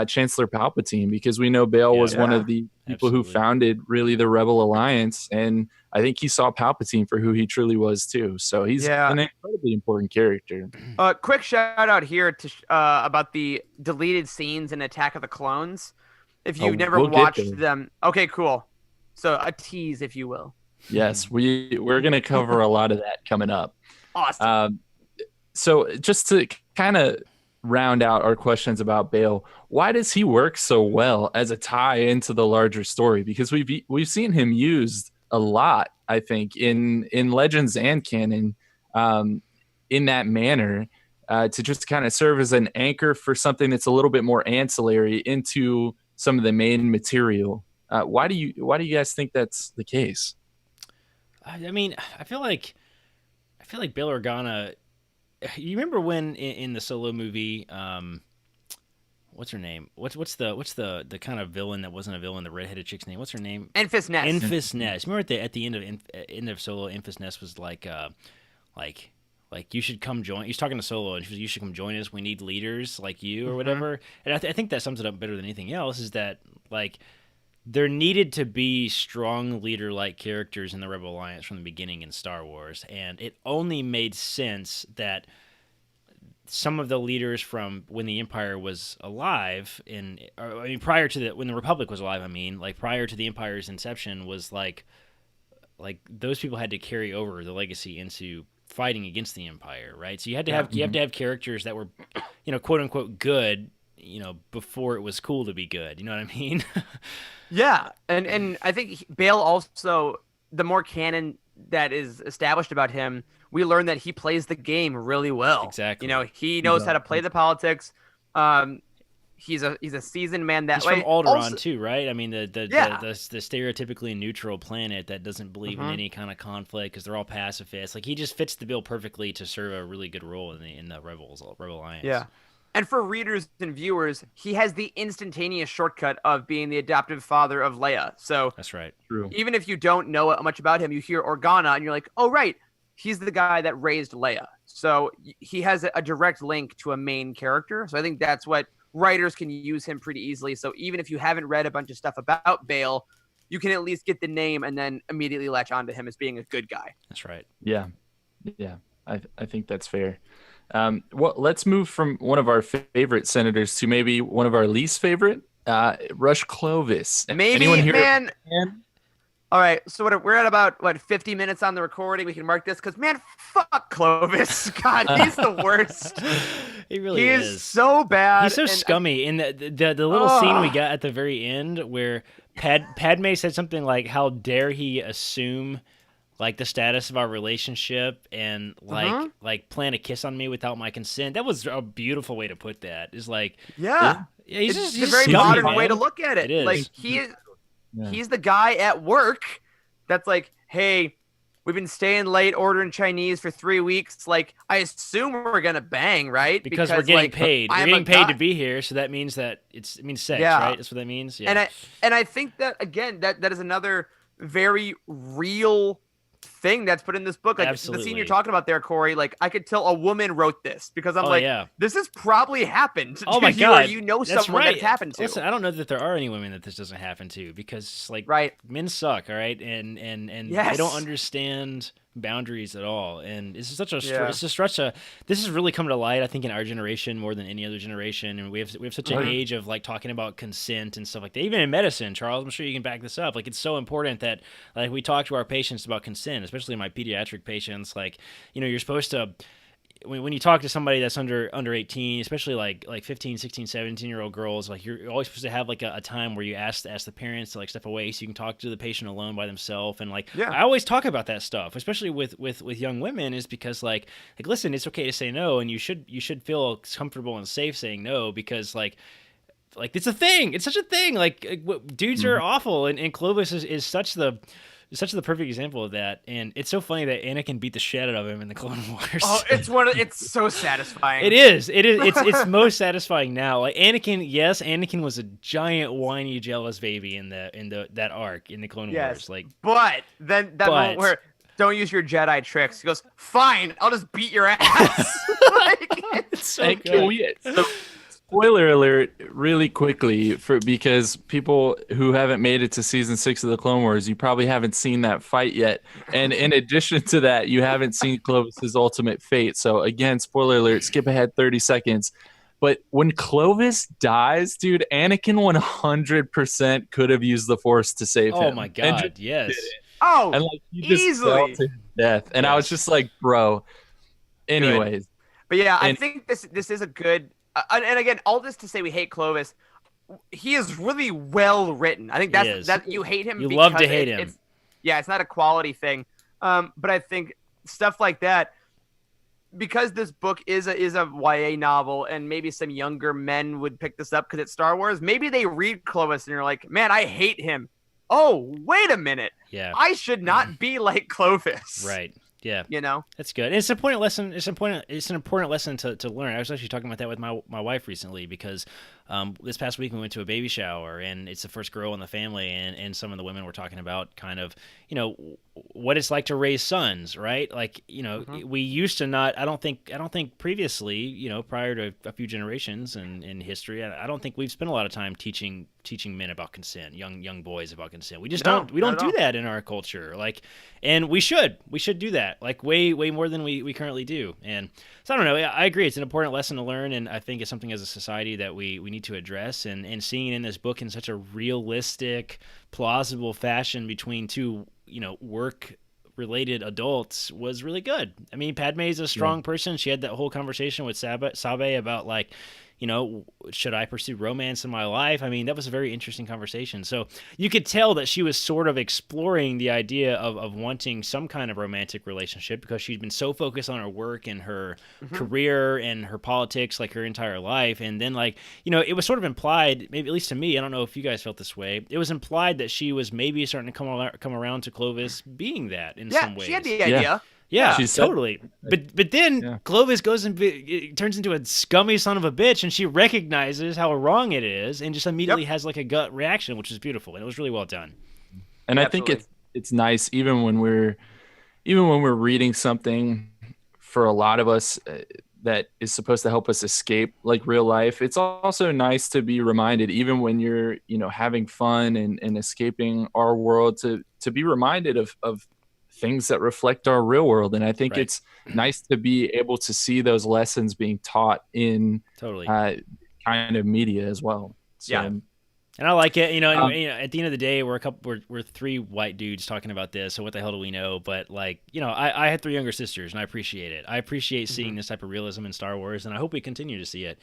Chancellor Palpatine because we know Bail yeah, was one Yeah. of the people who absolutely. founded really the Rebel Alliance, and I think he saw Palpatine for who he truly was too. So he's Yeah. an incredibly important character. Quick shout out here to about the deleted scenes in Attack of the Clones. If Oh, you've never we'll get watched there. them, okay, cool. So a tease, if you will. Yes, we're gonna cover a lot of that coming up. Awesome. Um, so just to kind of round out our questions about Bale, why does he work so well as a tie into the larger story? Because we've seen him used a lot, I think, in Legends and canon, um, in that manner, to just kind of serve as an anchor for something that's a little bit more ancillary into some of the main material. Why do you guys think that's the case? I mean, I feel like Bail Organa. You remember when in the Solo movie, what's her name? What's the kind of villain that wasn't a villain? The redheaded chick's name. What's her name? Enfys Nest. Enfys Nest. Remember at the end of Solo, Enfys Nest was like like you should come join. He's talking to Solo, and she was, you should come join us. We need leaders like you or whatever. And I think that sums it up better than anything else. Is that like there needed to be strong leader-like characters in the Rebel Alliance from the beginning in Star Wars, and it only made sense that some of the leaders from when the Empire was alive I mean prior to when the Republic was alive, I mean like prior to the Empire's inception was like those people had to carry over the legacy into fighting against the Empire, right? So you have to have characters that were, quote unquote good, before it was cool to be good. You know what I mean? Yeah, and I think Bale also, the more canon that is established about him, we learn that he plays the game really well. Exactly. He knows how to play the politics. Um, he's a seasoned man that He's way. from Alderaan Also, too, right? I mean, yeah. the stereotypically neutral planet that doesn't believe in Mhm. any kind of conflict because they're all pacifists. Like he just fits the bill perfectly to serve a really good role in the Rebel Alliance. Yeah. And for readers and viewers, he has the instantaneous shortcut of being the adoptive father of Leia. So That's right. True. even if you don't know much about him, you hear Organa and you're like, oh, right, he's the guy that raised Leia. So he has a direct link to a main character. So I think that's what writers can use him pretty easily. So even if you haven't read a bunch of stuff about Bale, you can at least get the name and then immediately latch onto him as being a good guy. That's right. Yeah, yeah, I think that's fair. Well, let's move from one of our favorite senators to maybe one of our least favorite, Rush Clovis. Maybe, Anyone here? man. All right, so we're at about 50 minutes on the recording. We can mark this because man, fuck Clovis. God, he's the worst. He really He is. is so bad. He's so and- scummy. In the little scene we got at the very end where Padme said something like, "How dare he assume like the status of our relationship and like plan a kiss on me without my consent." That was a beautiful way to put that. It's like, Yeah. yeah, he's It's just a he's very scummy, modern man. way to look at it. It is. Like Yeah. he's the guy at work that's like, hey, we've been staying late ordering Chinese for 3 weeks. Like, I assume we're gonna bang, right? Because we're getting like, paid. We're I'm getting a paid guy. to be here, so that means that it means sex, Yeah. right? That's what that means. Yeah. And I think that again, that is another very real thing that's put in this book. Like the scene Absolutely. you're talking about there, Corey, like I could tell a woman wrote this because I'm Oh, like, yeah. this has probably happened Oh to my you, God. or you know That's someone right. that's happened to. Listen, I don't know that there are any women that this doesn't happen to because like Right. men suck, all right, and Yes. they don't understand boundaries at all, and it's such a Yeah. it's just such a this has really come to light, I think, in our generation more than any other generation, and we have such an Right. age of like talking about consent and stuff like that. Even in medicine, Charles, I'm sure you can back this up. Like it's so important that like we talk to our patients about consent, especially my pediatric patients. Like you're supposed to. When you talk to somebody that's under 18, especially like 15, 16, 17-year-old girls, like you're always supposed to have like a time where you ask the parents to like step away so you can talk to the patient alone by themselves. And like Yeah. I always talk about that stuff, especially with young women, is because like listen, it's okay to say no, and you should feel comfortable and safe saying no, because like it's a thing. It's such a thing. Like dudes are awful, and Clovis is such the such the perfect example of that. And it's so funny that Anakin beat the shit out of him in the Clone Wars. Oh, it's so satisfying. It is. It is. It's most satisfying now. Like Anakin, yes, Anakin was a giant whiny jealous baby in that arc in the Clone Wars. Like, but then that moment where don't use your Jedi tricks. He goes, fine, I'll just beat your ass. Like, it's so good. So, spoiler alert, really quickly, because people who haven't made it to season 6 of the Clone Wars, you probably haven't seen that fight yet. And in addition to that, you haven't seen Clovis's ultimate fate. So again, spoiler alert, skip ahead 30 seconds. But when Clovis dies, dude, Anakin 100% could have used the Force to save him. Oh my God, yes. Oh, and like he just easily fell to his death. And I was just like, bro. Anyways. Good. But yeah, I think this is a good and again, all this to say we hate Clovis. He is really well written. I think that you hate him. You love to hate him. It's not a quality thing. But I think stuff like that, because this book is a YA novel, and maybe some younger men would pick this up because it's Star Wars. Maybe they read Clovis and you're like, man, I hate him. Oh, wait a minute. Yeah. I should not be like Clovis. Right. Yeah. You know? That's good. And it's an important lesson. It's an important lesson to learn. I was actually talking about that with my wife recently because this past week we went to a baby shower, and it's the first girl in the family, and some of the women were talking about kind of, what it's like to raise sons, right? Like, we used to not, I don't think previously, prior to a few generations in history, I don't think we've spent a lot of time teaching men about consent, young boys about consent. We just don't do that in our culture. Like, and we should do that, like way more than we currently do. And so I don't know. I agree. It's an important lesson to learn, and I think it's something as a society that we need to address. And seeing it in this book in such a realistic, plausible fashion between two, work-related adults was really good. I mean, Padme's a strong person. She had that whole conversation with Sabe about like, should I pursue romance in my life? I mean, that was a very interesting conversation. So you could tell that she was sort of exploring the idea of wanting some kind of romantic relationship because she'd been so focused on her work and her career and her politics like her entire life. And then it was sort of implied, maybe at least to me, I don't know if you guys felt this way, it was implied that she was maybe starting to come around to Clovis being that in some ways. Yeah, she had the idea. Yeah, totally. But then Clovis goes and turns into a scummy son of a bitch, and she recognizes how wrong it is, and just immediately has like a gut reaction, which is beautiful, and it was really well done. And I think it's nice, even when we're reading something for a lot of us that is supposed to help us escape like real life. It's also nice to be reminded, even when you're having fun and escaping our world, to be reminded of things that reflect our real world. And I think it's nice to be able to see those lessons being taught in kind of media as well. So, yeah. And I like it, at the end of the day, we're three white dudes talking about this. So what the hell do we know? But I had 3 younger sisters, and I appreciate it. I appreciate seeing this type of realism in Star Wars, and I hope we continue to see it.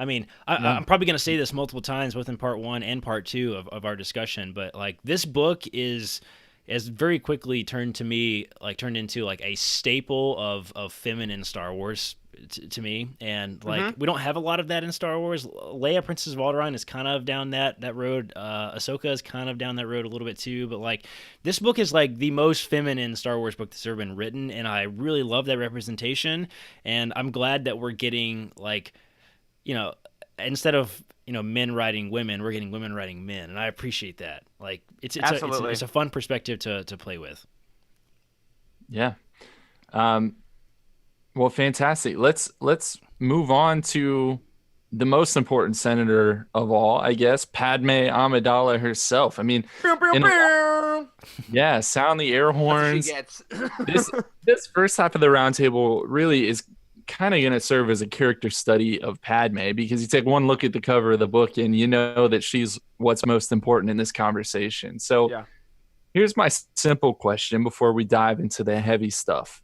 I mean, I'm probably going to say this multiple times, both in part 1 and part 2 of our discussion, but this book has very quickly turned into like a staple of feminine Star Wars to me. And we don't have a lot of that in Star Wars. Leia, Princess of Alderaan is kind of down that road. Ahsoka is kind of down that road a little bit too. But this book is like the most feminine Star Wars book that's ever been written. And I really love that representation. And I'm glad that we're getting instead of men writing women, we're getting women writing men, and I appreciate that. It's a fun perspective to play with. Yeah. Well, fantastic. Let's move on to the most important senator of all, I guess, Padme Amidala herself. I mean, sound the air horns. This first half of the roundtable really is kind of going to serve as a character study of Padme, because you take one look at the cover of the book and you know that she's what's most important in this conversation. So here's my simple question before we dive into the heavy stuff.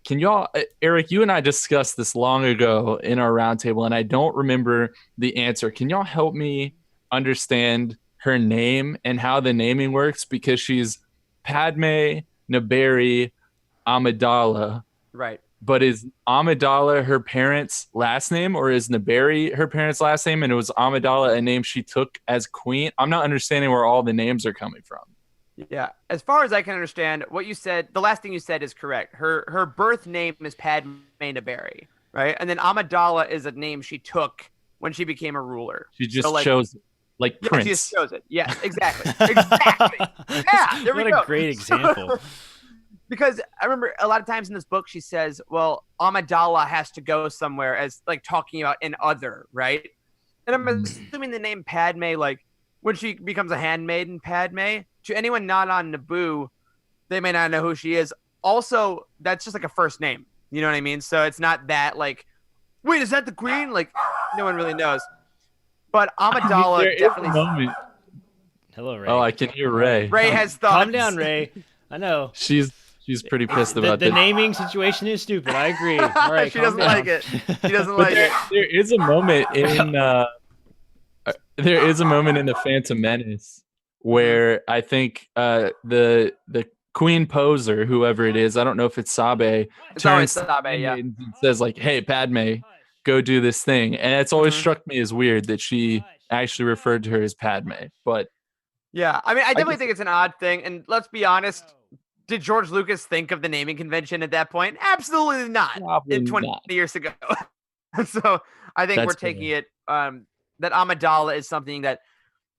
Can y'all, Eric, you and I discussed this long ago in our roundtable, and I don't remember the answer. Can y'all help me understand her name and how the naming works? Because she's Padme Naberi Amidala. Right. But is Amidala her parents' last name, or is Naberi her parents' last name, and it was Amidala a name she took as queen? I'm not understanding where all the names are coming from. Yeah, as far as I can understand, what you said, the last thing you said is correct. Her birth name is Padme Naberry, right? And then Amidala is a name she took when she became a ruler. She So just like, chose like yeah, she just Prince. chose it. Yes, exactly, exactly. Yeah, there we What a go. great example. Because I remember a lot of times in this book she says, "Well, Amidala has to go somewhere," as like talking about an other, right? And I'm assuming the name Padme, like when she becomes a handmaiden, Padme, to anyone not on Naboo, they may not know who she is. Also, that's just like a first name. You know what I mean? So it's not that like, wait, is that the queen? Like, no one really knows. But There Amidala is a definitely. moment. Hello, Oh, Ray. I can hear All right, Ray. Ray calm, has calm thoughts. down, Ray. I know. She's pretty pissed The, about the this. naming situation is stupid. I agree. All right, She calm doesn't down. like it. She doesn't But like it. there is a moment in there is a moment in the Phantom Menace Mhm. where I think the Queen Poser, whoever it is, I don't know if it's Sabe, It's always turns to the Sabe, yeah. handmaidens and says like, "Hey, Padme, go do this thing." And it's always Hmm. struck me as weird that she actually referred to her as Padme. But Yeah, I mean, I I definitely guess think it's an odd thing. And let's be honest, did George Lucas think of the naming convention at that point? Absolutely not. probably In 20 not. years ago. So I think we're That's taking fair. it that Amidala is something that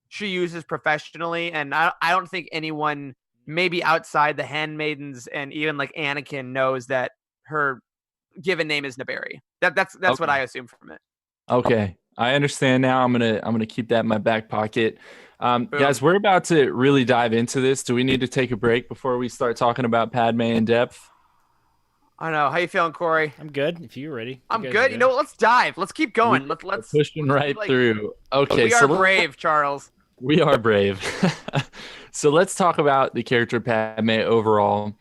she uses professionally, and I don't think anyone, maybe outside the handmaidens and even like Anakin, knows that her given name is Naberi. That's what Okay. I assume from it. Okay, I understand now. I'm gonna keep that in my back pocket. Guys, Boom. we're about to really dive into this. Do we need to take a break before we start talking about Padme in depth? I don't know. How you feeling, Corey? I'm good. If you're ready, you I'm guys are good. You good. know what? Let's dive. Let's keep We going. are pushing Let's be right like, through. Okay, we are brave, Charles. we are brave. So let's talk about the character Padme overall.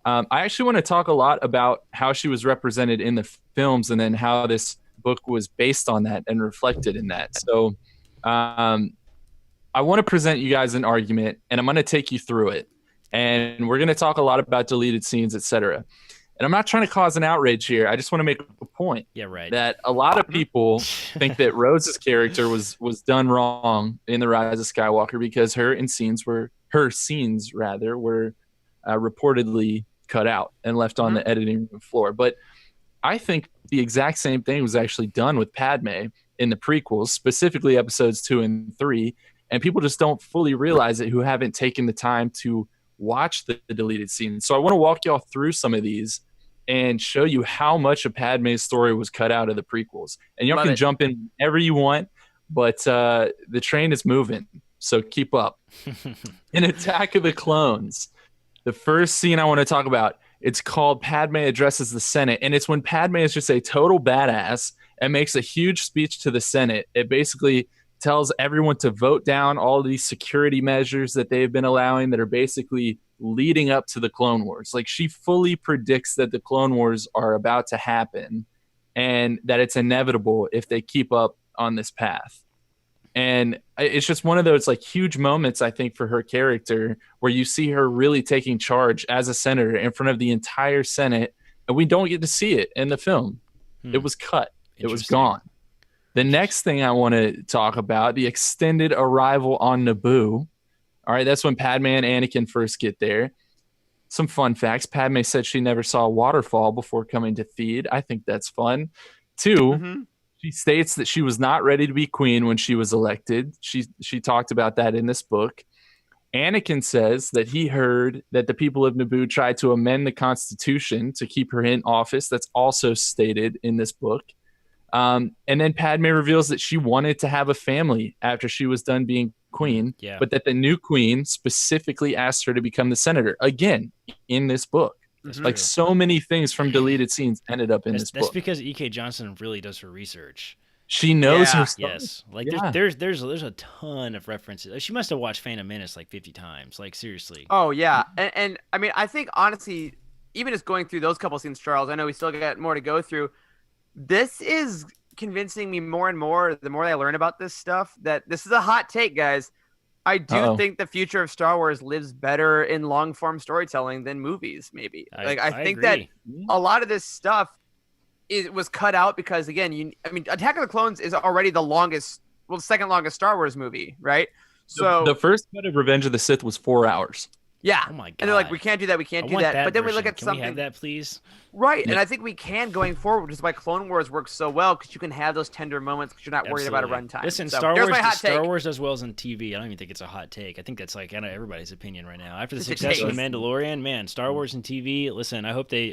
I actually want to talk a lot about how she was represented in the films and then how this book was based on that and reflected in that. So um, I want to present you guys an argument and I'm going to take you through it. And we're going to talk a lot about deleted scenes, etc. And I'm not trying to cause an outrage here. I just want to make a point Yeah, right. that a lot of Mhm. people think that Rose's character was done wrong in the Rise of Skywalker because her scenes rather were reportedly cut out and left on Mhm. the editing room floor. But I think the exact same thing was actually done with Padme in the prequels, specifically episodes 2 and 3. And people just don't fully realize it who haven't taken the time to watch the deleted scenes. So I want to walk y'all through some of these and show you how much of Padme's story was cut out of the prequels. And y'all Love can it. jump in whenever you want, but the train is moving. So keep up. In Attack of the Clones, the first scene I want to talk about, it's called Padme Addresses the Senate. And it's when Padme is just a total badass and makes a huge speech to the Senate. It basically tells everyone to vote down all these security measures that they've been allowing that are basically leading up to the Clone Wars. Like she fully predicts that the Clone Wars are about to happen and that it's inevitable if they keep up on this path. And it's just one of those like huge moments, I think, for her character where you see her really taking charge as a senator in front of the entire Senate. And we don't get to see it in the film. It Hmm. was cut, it was Interesting. gone. The next thing I want to talk about, the extended arrival on Naboo. All right, that's when Padme and Anakin first get there. Some fun facts. Padme said she never saw a waterfall before coming to Theed. I think that's fun. Two, Hmm. she states that she was not ready to be queen when she was elected. She talked about that in this book. Anakin says that he heard that the people of Naboo tried to amend the Constitution to keep her in office. That's also stated in this book. And then Padme reveals that she wanted to have a family after she was done being queen, Yeah. but that the new queen specifically asked her to become the senator again in this book. That's Like true. so many things from deleted scenes ended up in That's this that's book. because E.K. Johnson really does her research. She knows her Yeah. stuff. Yes, like Yeah. there's a ton of references. Like, she must have watched Phantom Menace like 50 times. Like seriously. Oh yeah, and I mean, I think honestly, even just going through those couple scenes, Charles, I know we still got more to go through. This is convincing me more and more the more I learn about this stuff that this is a hot take, guys. I do Uh-oh. think the future of Star Wars lives better in long form storytelling than movies, maybe. I I think that agree. a lot of this stuff it was cut out because again, I mean, Attack of the Clones is already the longest, well, the second longest Star Wars movie, right? The So first cut of Revenge of the Sith was 4 hours. Yeah. Oh my god! And they're like, we can't do that. We I can't do want that. that But then we look version. at Can something. we have that, please? Right. Yeah. And I think we can going forward, which is why Clone Wars works so well, because you can have those tender moments because you're not worried about a Absolutely. runtime. Listen, So, Star there's Wars. my hot Star take. Wars does well on TV. I don't even think it's a hot take. I think that's like kind of everybody's opinion right now. After the It's a success of the taste. Mandalorian, man, Star Wars and TV. Listen, I hope they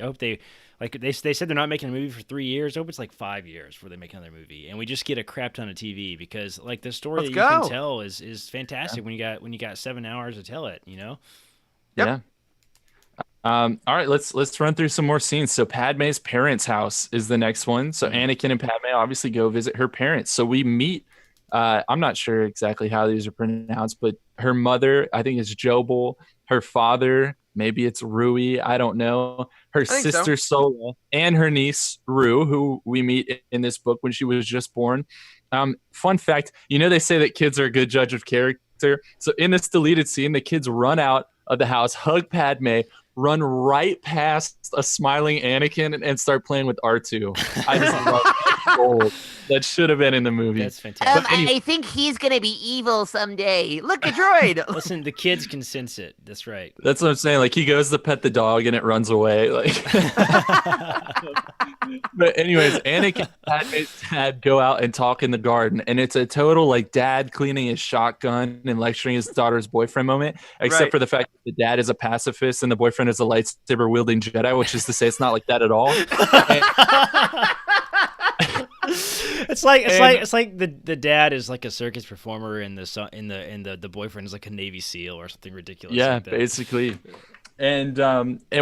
like they said they're not making a movie for 3 years. I hope it's like 5 years before they make another movie, and we just get a crap ton of TV because like the story Let's that you go. can tell is fantastic when you got 7 hours to tell it. You know. Yep. Yeah. All right, let's run through some more scenes. So Padme's parents' house is the next one. So Anakin and Padme obviously go visit her parents. So we meet. I'm not sure exactly how these are pronounced, but her mother, I think, is Jobel. Her father, maybe it's Rui. I don't know. Her think so. sister Sola and her niece Rue, who we meet in this book when she was just born. Fun fact, they say that kids are a good judge of character. So in this deleted scene, the kids run out of the house, hug Padme, run right past a smiling Anakin, and start playing with R2. I just love that. Gold. That should have been in the movie. That's fantastic. But anyway- I think he's gonna be evil someday. Look, a droid. Listen, the kids can sense it. That's right. That's what I'm saying. Like he goes to pet the dog and it runs away. Like, but anyways, Anakin and Padme's dad go out and talk in the garden, and it's a total like dad cleaning his shotgun and lecturing his daughter's boyfriend moment. Except Right. for the fact that the dad is a pacifist and the boyfriend is a lightsaber wielding Jedi, which is to say, it's not like that at all. It's like the dad is like a circus performer and the boyfriend is like a Navy SEAL or something ridiculous. Yeah, like that. basically. And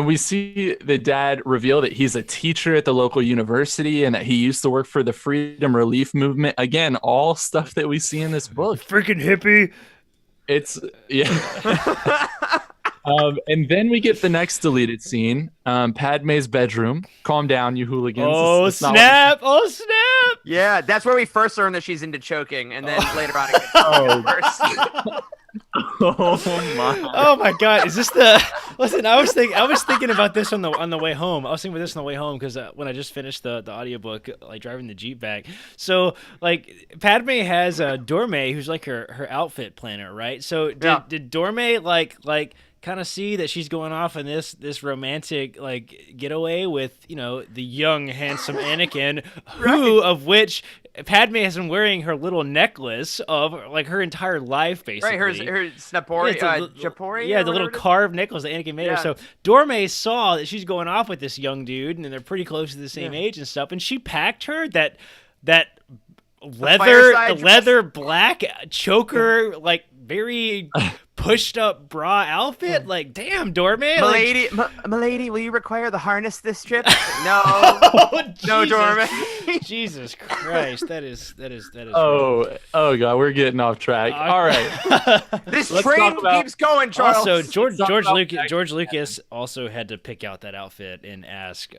we see the dad reveal that he's a teacher at the local university and that he used to work for the Freedom Relief Movement. Again, all stuff that we see in this book. Freaking hippie. It's yeah. And then we get the next deleted scene. Padme's bedroom. Calm down, you hooligans. Oh It's not snap! Oh snap! Yeah, that's where we first learn that she's into choking, and then later on it gets worse. Oh my. Oh my god! Is this the? Listen, I was thinking about this on the way home. I was thinking about this on the way home because when I just finished the audiobook, like driving the Jeep back. So like Padme has Dorme, who's like her outfit planner, right? So did Dorme like kind of see that she's going off in this romantic like getaway with the young handsome Anakin, who of which Padme has been wearing her little necklace of like her entire life basically. Right, her Snapori, Japori. Yeah, or the little whatever it is? carved necklace that Anakin made her. Yeah. So Dorme saw that she's going off with this young dude, and they're pretty close to the same age and stuff. And she packed her that fireside leather black choker, like very pushed up bra outfit. Like, damn, Dorme. Milady, Milady, will you require the harness this trip? No, no, Jesus. Dorme. Jesus Christ, that is. Oh god, we're getting off track. All right. This Let's train talk about- keeps going, Charles. Also, talk about George Lucas also had to pick out that outfit and ask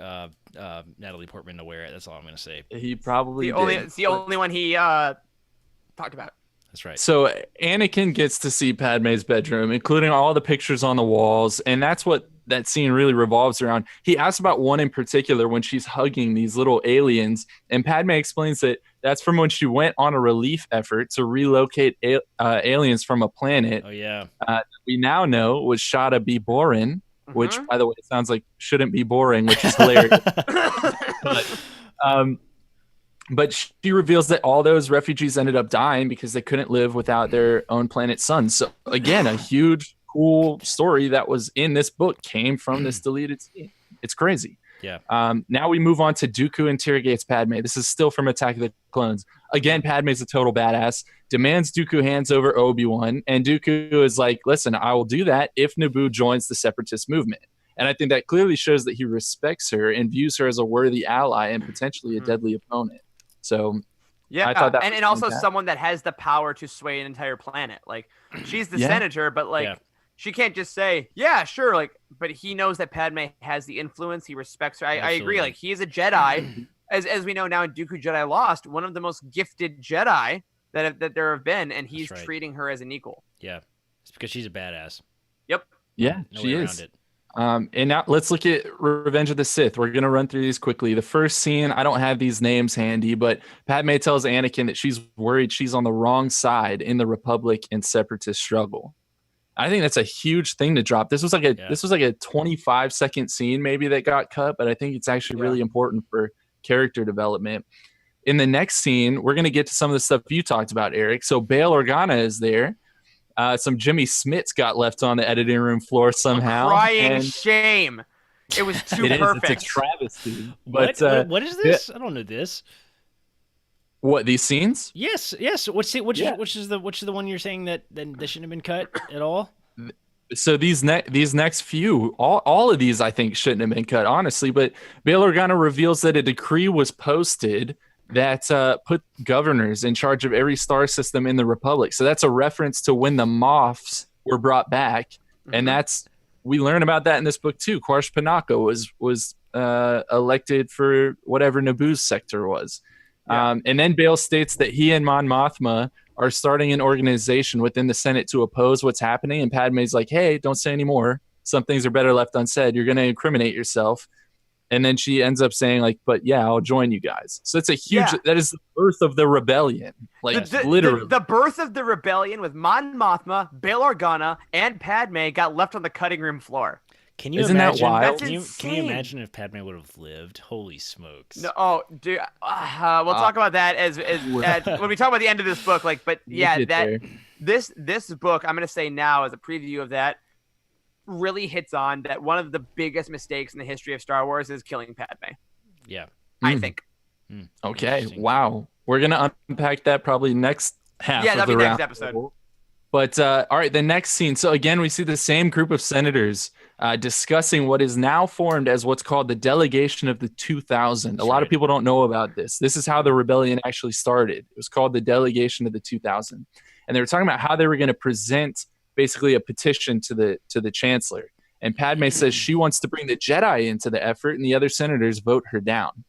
Natalie Portman to wear it. That's all I'm going to say. He probably it's the only one he talked about. That's right. So Anakin gets to see Padme's bedroom, including all the pictures on the walls, and that's what that scene really revolves around. He asks about one in particular when she's hugging these little aliens, and Padme explains that that's from when she went on a relief effort to relocate aliens from a planet Oh yeah. we now know was Shada B. Borin, which, Mhm. by the way, sounds like shouldn't be boring, which is hilarious. But she reveals that all those refugees ended up dying because they couldn't live without their own planet's sun. So again, a huge, cool story that was in this book came from this deleted scene. It's crazy. Yeah. Now we move on to Dooku interrogates Padme. This is still from Attack of the Clones. Again, Padme's a total badass. Demands Dooku hands over Obi-Wan. And Dooku is like, listen, I will do that if Naboo joins the Separatist movement. And I think that clearly shows that he respects her and views her as a worthy ally and potentially a deadly opponent. So Yeah, I thought that and was also fantastic. someone that has the power to sway an entire planet. Like, she's the Yeah. senator, but like, Yeah. she can't just say, "Yeah, sure." Like, but he knows that Padme has the influence. He respects her. I agree. Absolutely. Like, he is a Jedi, as we know now in Dooku Jedi Lost, one of the most gifted Jedi that there have been, and he's That's right. treating her as an equal. Yeah. It's because she's a badass. Yep. yeah, No she way is. around it. And now let's look at Revenge of the Sith. We're going to run through these quickly. The first scene, I don't have these names handy, but Padme tells Anakin that she's worried she's on the wrong side in the Republic and Separatist struggle. I think that's a huge thing to drop. This was like a Yeah. 25-second scene maybe that got cut, but I think it's actually really important for character development. In the next scene, we're going to get to some of the stuff you talked about, Eric. So Bail Organa is there. Some Jimmy Smits got left on the editing room floor somehow. Crying shame. It was too perfect. It's a travesty. What? But What is this? I don't know this. what, these scenes? Yes. Which is the one you're saying that shouldn't have been cut at all? So these next few, all of these I think shouldn't have been cut, honestly. But Bail Organa reveals that a decree was posted that put governors in charge of every star system in the Republic. So that's a reference to when the Moffs were brought back, and we learn about that in this book too. Quarsh Panaka was elected for whatever Naboo's sector was. And then Bail states that he and Mon Mothma are starting an organization within the Senate to oppose what's happening. And Padme's like, hey, don't say any more. Some things are better left unsaid. You're going to incriminate yourself. And then she ends up saying, like, but yeah, I'll join you guys. So it's a huge, that is the birth of the rebellion. Like, literally. The birth of the rebellion with Mon Mothma, Bail Organa, and Padme got left on the cutting room floor. Can you Isn't imagine? that wild? Can you imagine if Padme would have lived? Holy smokes! No, dude, we'll talk about that as when we talk about the end of this book. Like, but yeah, this book I'm gonna say now as a preview of that really hits on that one of the biggest mistakes in the history of Star Wars is killing Padme. Yeah, I think. Okay, wow, we're gonna unpack that probably next half. Yeah, that'll be next episode. episode. But all right, the next scene. So again, we see the same group of senators discussing what is now formed as what's called the Delegation of the 2000. A lot of people don't know about this. This is how the rebellion actually started. It was called the Delegation of the 2000, and they were talking about how they were going to present basically a petition to the chancellor. And Padme says she wants to bring the Jedi into the effort, and the other senators vote her down.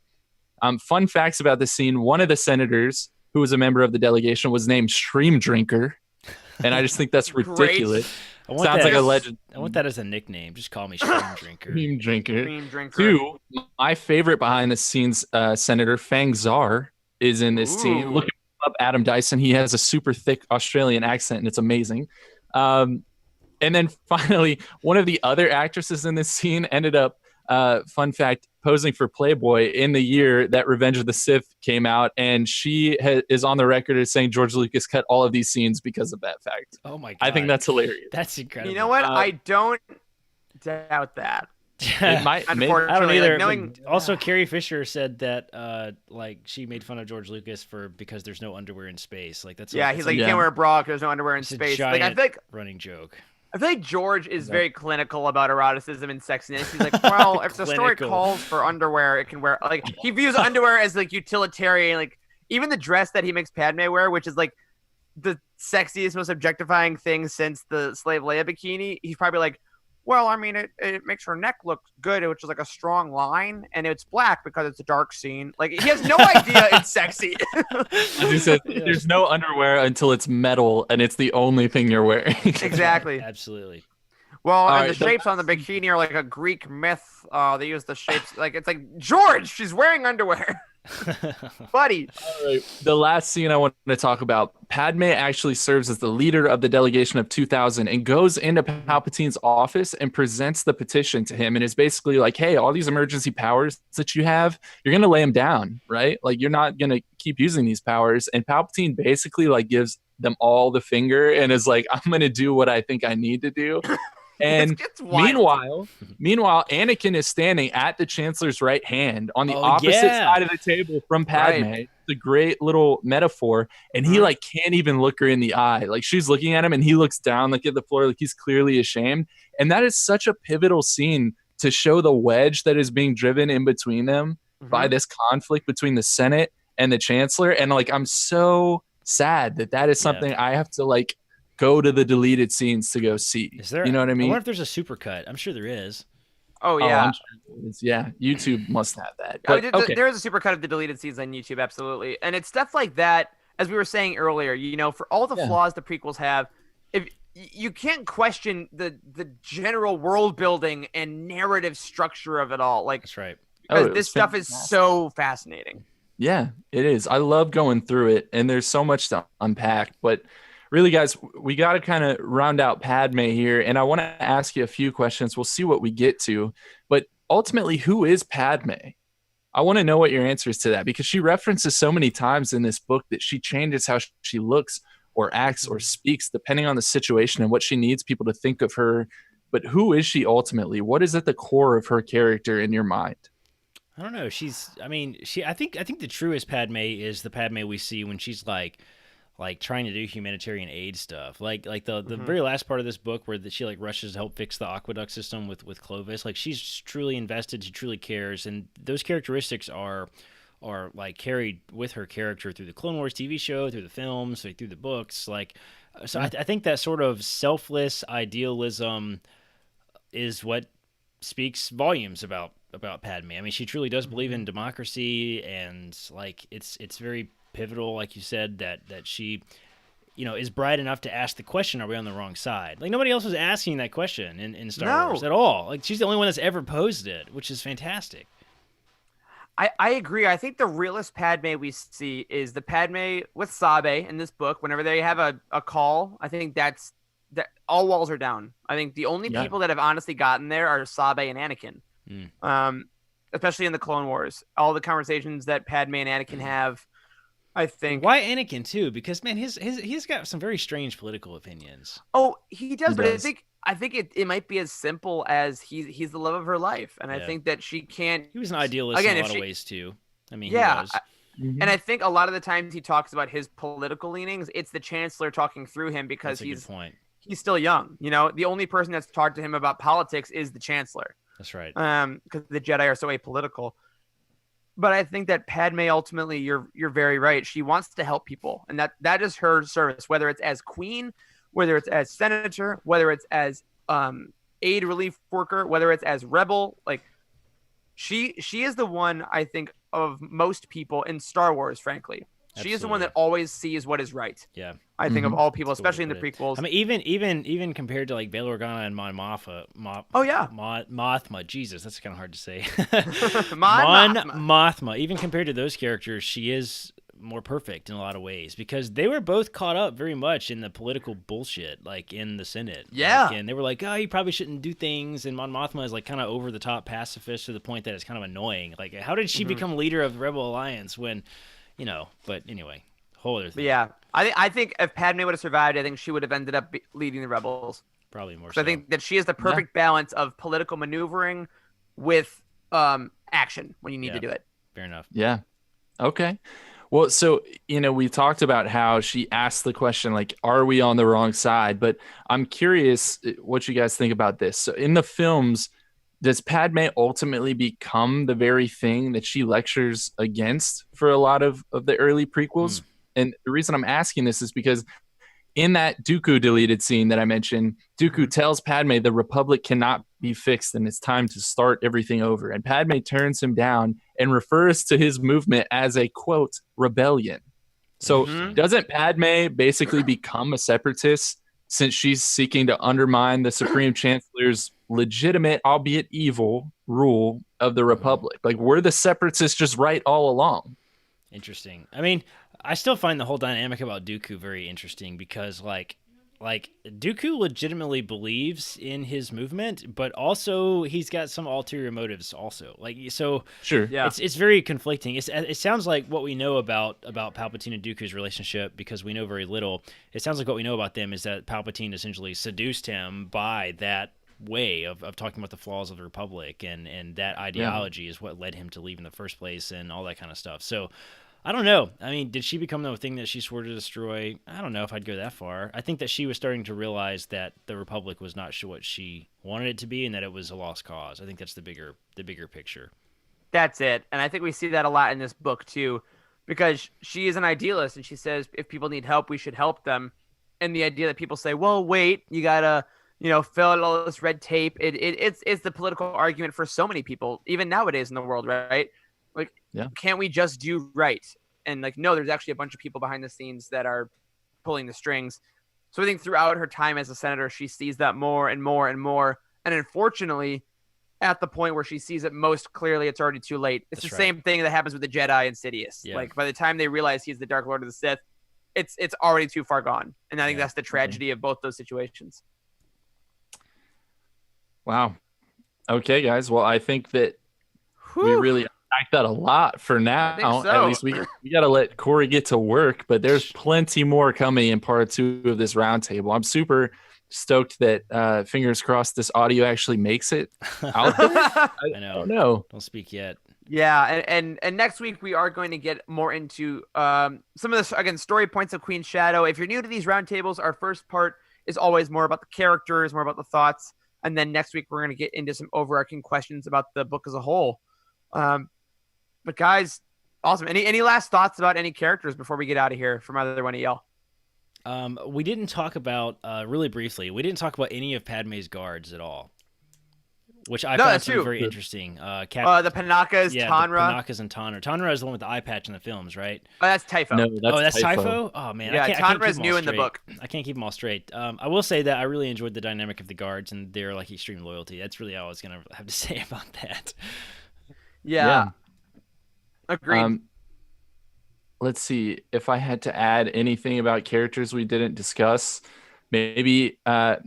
Fun facts about the scene: one of the senators who was a member of the delegation was named Stream Drinker. And I just think that's ridiculous. Sounds like a legend. I want that as a nickname. Just call me Stream Drinker. Stream Drinker. Stream Drinker. 2, my favorite behind the scenes Senator Fang Zar is in this scene. Look up Adam Dyson. He has a super thick Australian accent, and it's amazing. And then finally, one of the other actresses in this scene ended up, fun fact, posing for Playboy in the year that Revenge of the Sith came out, and she is on the record as saying George Lucas cut all of these scenes because of that fact. Oh my god! I think that's hilarious. That's incredible. You know what? I don't doubt that. It might, I don't either. Like, also, Carrie Fisher said that like she made fun of George Lucas because there's no underwear in space. Like that's he's like you can't wear a bra because there's no underwear in space. Like I think running joke. I feel like George is very clinical about eroticism and sexiness. He's like, well, if the story calls for underwear, it can wear. Like he views underwear as like utilitarian. Like even the dress that he makes Padme wear, which is like the sexiest, most objectifying thing since the Slave Leia bikini. He's probably like, well, I mean, it makes her neck look good, which is like a strong line, and it's black because it's a dark scene. Like he has no idea it's sexy. As he said, there's no underwear until it's metal, and it's the only thing you're wearing. Exactly. Absolutely. Well, and the shapes on the bikini are like a Greek myth. They use the shapes like it's like George. She's wearing underwear. Buddy. All right. The last scene I want to talk about, Padme actually serves as the leader of the delegation of 2000 and goes into Palpatine's office and presents the petition to him and is basically like, hey, all these emergency powers that you have, you're going to lay them down, right? Like you're not going to keep using these powers. And Palpatine basically like gives them all the finger and is like, I'm going to do what I think I need to do. And meanwhile, Anakin is standing at the Chancellor's right hand on the opposite side of the table from Padme. Right. It's a great little metaphor. And he like can't even look her in the eye. Like she's looking at him and he looks down like at the floor, like he's clearly ashamed. And that is such a pivotal scene to show the wedge that is being driven in between them by this conflict between the Senate and the Chancellor. And like, I'm so sad that is something I have to like go to the deleted scenes to go see. Is there? You know what I mean? I wonder if there's a supercut. I'm sure there is. Oh yeah, YouTube must have that. But, there is a supercut of the deleted scenes on YouTube, absolutely. And it's stuff like that, as we were saying earlier. You know, for all the flaws the prequels have, if you can't question the general world building and narrative structure of it all. Like that's right. Because this stuff is so fascinating. Yeah, it is. I love going through it, and there's so much to unpack, but. really, guys, we got to kind of round out Padme here, and I want to ask you a few questions. We'll see what we get to, but ultimately, who is Padme? I want to know what your answer is to that, because she references so many times in this book that she changes how she looks or acts or speaks depending on the situation and what she needs people to think of her. But who is she ultimately? What is at the core of her character in your mind? I don't know. I mean, I think the truest Padme is the Padme we see when she's like trying to do humanitarian aid stuff. Like the Hmm. very last part of this book where she like rushes to help fix the aqueduct system with Clovis. Like she's truly invested, she truly cares, and those characteristics are like carried with her character through the Clone Wars TV show, through the films, like, through the books. Like, so Yeah. I think that sort of selfless idealism is what speaks volumes about Padme. I mean, she truly does believe in democracy, and like it's very pivotal, like you said, that she is bright enough to ask the question, are we on the wrong side? Like nobody else was asking that question in Star Wars No, at all. Like she's the only one that's ever posed it, which is fantastic. I agree. I think the realest Padme we see is the Padme with Sabe in this book. Whenever they have a call, I think that all walls are down. I think the only Yeah. people that have honestly gotten there are Sabe and Anakin. Mm. Especially in the Clone Wars, all the conversations that Padme and Anakin have, I think. Why Anakin too? Because man, he's got some very strange political opinions. Oh, he He does, but I does. think I think it might be as simple as he's the love of her life, and I Yeah, think that she can't. he was an idealist in Again, a if lot of she, ways too. I mean, he yeah, was. and Mhm. I think a lot of the times he talks about his political leanings, it's the Chancellor talking through him because That's a good point. he's still young. The only person that's talked to him about politics is the Chancellor, That's right. because the Jedi are so apolitical. But I think that Padme ultimately, you're very right. She wants to help people, and that is her service. Whether it's as queen, whether it's as senator, whether it's as aid relief worker, whether it's as rebel, like she is the one I think of most people in Star Wars. Frankly, she is the one Absolutely. that always sees what is right. Yeah. I think of Mhm. all people, That's a good way to especially in the put it. I prequels. mean, even compared to like Bail Organa and Mon Mothma, Oh yeah, Mothma, Jesus, that's kind of hard to say. Mon Mon Mothma. Mothma, even compared to those characters, she is more perfect in a lot of ways because they were both caught up very much in the political bullshit, like in the Senate. Like, Yeah. and they were like, "Oh, you probably shouldn't do things." And Mon Mothma is like kind of over the top pacifist to the point that it's kind of annoying. Like, how did she Mhm. become leader of the Rebel Alliance when, But anyway, whole other But thing. yeah, I think if Padme would have survived, I think she would have ended up leading the rebels. Probably more So I so. think that she is the Yeah. perfect balance of political maneuvering with action when you need to Yeah, do it. fair enough. Yeah. Okay. Well, so, we talked about how she asked the question, like, are we on the wrong side? But I'm curious what you guys think about this. So, in the films, does Padme ultimately become the very thing that she lectures against for a lot of the early Hmm. prequels? And the reason I'm asking this is because in that Dooku deleted scene that I mentioned, Mhm. Dooku tells Padme the Republic cannot be fixed and it's time to start everything over. And Padme turns him down and refers to his movement as a quote rebellion. So Mhm. Interesting. doesn't Padme basically become a separatist since she's seeking to undermine the Supreme Chancellor's legitimate, albeit evil, rule of the Hmm. Republic? Like, were the separatists just right all along? Interesting. I mean, I still find the whole dynamic about Dooku very interesting because like Dooku legitimately believes in his movement, but also he's got some ulterior motives also. Like so Sure. Yeah. it's very conflicting. It sounds like what we know about Palpatine and Dooku's relationship because we know very little. It sounds like what we know about them is that Palpatine essentially seduced him by that way of talking about the flaws of the Republic and that Yeah. ideology is what led him to leave in the first place and all that kind of stuff. So I don't know. I mean, did she become the thing that she swore to destroy? I don't know if I'd go that far. I think that she was starting to realize that the Republic was not sure what she wanted it to be, and that it was a lost cause. I think that's the bigger picture. That's it. And I think we see that a lot in this book too, because she is an idealist and she says if people need help, we should help them. And the idea that people say, well, wait, you gotta, fill out all this red tape. It's the political argument for so many people, even nowadays in the world, right? Like, Yeah. can't we just do right? And like, no, there's actually a bunch of people behind the scenes that are pulling the strings. So I think throughout her time as a senator, she sees that more and more and more. And unfortunately, at the point where she sees it most clearly, it's already too late. It's That's the right. same thing that happens with the Jedi and Sidious. Yeah. Like by the time they realize he's the Dark Lord of the Sith, it's already too far gone. And I think Yeah. that's the tragedy of both those situations. Wow. Okay, guys. Well, I think that we Whew. really unpacked that a lot for now. think so. At least we got to let Corey get to work, but there's plenty more coming in part 2 of this roundtable. I'm super stoked that fingers crossed this audio actually makes it out there. I I know. don't know. Don't speak yet. Yeah, and next week we are going to get more into some of this, again, story points of Queen's Shadow. If you're new to these roundtables, our first part is always more about the characters, more about the thoughts, and then next week we're going to get into some overarching questions about the book as a whole. But guys, awesome. Any last thoughts about any characters before we get out of here from either one of y'all? We didn't talk about really briefly. We didn't talk about any of Padme's guards at all, which I found that's to be true. very interesting. The Panakas, yeah, Tanra. the Panakas and Tanra. Tanra is the one with the eye patch in the films, right? Oh, that's Typho. No, That's Typho. Typho. Oh man, Yeah, I can't Tanra keep is them new all in the straight. book. I can't keep them all straight. I will say that I really enjoyed the dynamic of the guards and their like extreme loyalty. That's really all I was gonna have to say about that. Yeah. Agreed. Let's see if I had to add anything about characters we didn't discuss. Maybe I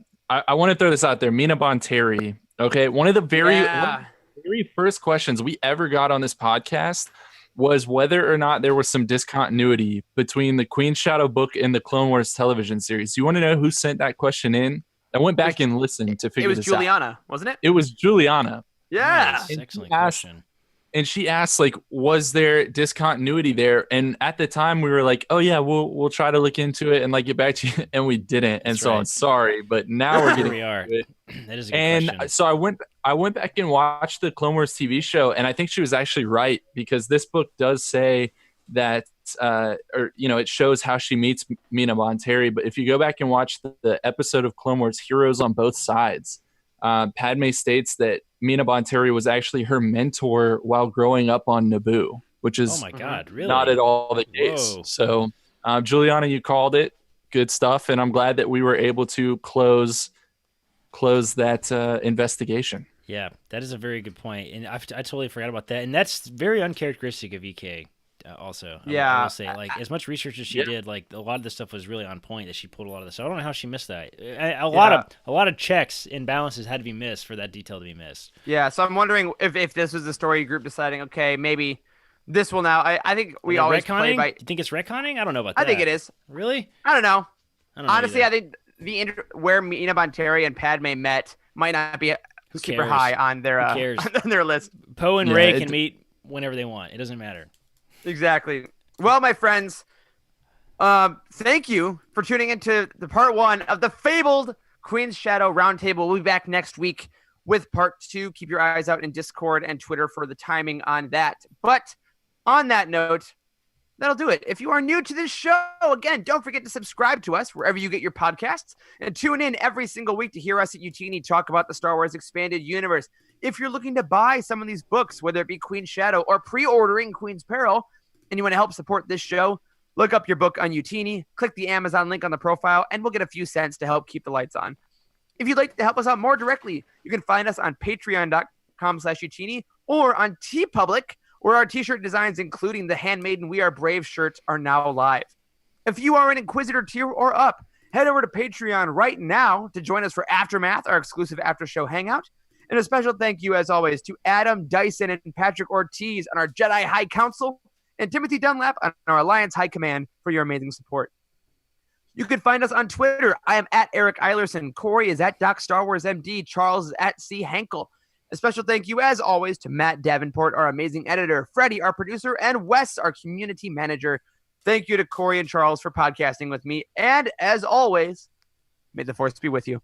want to throw this out there. Mina Bonteri. Okay, one of the very first questions we ever got on this podcast was whether or not there was some discontinuity between the Queen's Shadow book and the Clone Wars television series. Do you want to know who sent that question in? I went back and listened to figure this out. It was Juliana, wasn't it? It was Juliana. Yeah. Nice. Excellent asked- question. And she asked, like, was there discontinuity there? And at the time, we were like, oh yeah, we'll try to look into it and like get back to you. And we didn't. And That's so right. I'm sorry, but now we're Here getting we are. to it. That is a good And question. so I went back and watched the Clone Wars TV show, and I think she was actually right, because this book does say that, it shows how she meets Mina Bonteri. But if you go back and watch the episode of Clone Wars Heroes on Both Sides, Padme states that Mina Bonteri was actually her mentor while growing up on Naboo, which Oh is my God, really? not at all the case. Whoa. So, Juliana, you called it. Good stuff, and I'm glad that we were able to close that investigation. Yeah, that is a very good point, and I totally forgot about that, and that's very uncharacteristic of EK. Also, I will say, like, as much research as she did, like a lot of the stuff was really on point. That she pulled a lot of this. So I don't know how she missed that. A lot of checks and balances had to be missed for that detail to be missed. Yeah, so I'm wondering if this was the story group deciding, okay, maybe this will now. I think we always play by. You think it's retconning? I don't know about that. I think it is. Really? I don't know. I don't know Honestly, either. I think where Mina Bonteri and Padme met might not be super cares? high on their Who cares? on their list. Poe and Yeah, Rey can meet whenever they want. It doesn't matter. Exactly. Well, my friends, thank you for tuning into the part 1 of the fabled Queen's Shadow Roundtable. We'll be back next week with part 2. Keep your eyes out in Discord and Twitter for the timing on that. But on that note, that'll do it. If you are new to this show, again, don't forget to subscribe to us wherever you get your podcasts and tune in every single week to hear us at Utini talk about the Star Wars Expanded Universe. If you're looking to buy some of these books, whether it be Queen's Shadow or pre-ordering Queen's Peril, and you want to help support this show, look up your book on Utini, click the Amazon link on the profile, and we'll get a few cents to help keep the lights on. If you'd like to help us out more directly, you can find us on patreon.com/Utini or on TeePublic, where our t-shirt designs, including the Handmaiden We Are Brave shirts, are now live. If you are an Inquisitor tier or up, head over to Patreon right now to join us for Aftermath, our exclusive after-show hangout. And a special thank you, as always, to Adam Dyson and Patrick Ortiz on our Jedi High Council, and Timothy Dunlap on our Alliance High Command for your amazing support. You can find us on Twitter. I am at Eric Eilerson. Corey is at Doc Star Wars MD. Charles is at C. Henkel. A special thank you, as always, to Matt Davenport, our amazing editor, Freddie, our producer, and Wes, our community manager. Thank you to Corey and Charles for podcasting with me. And as always, may the Force be with you.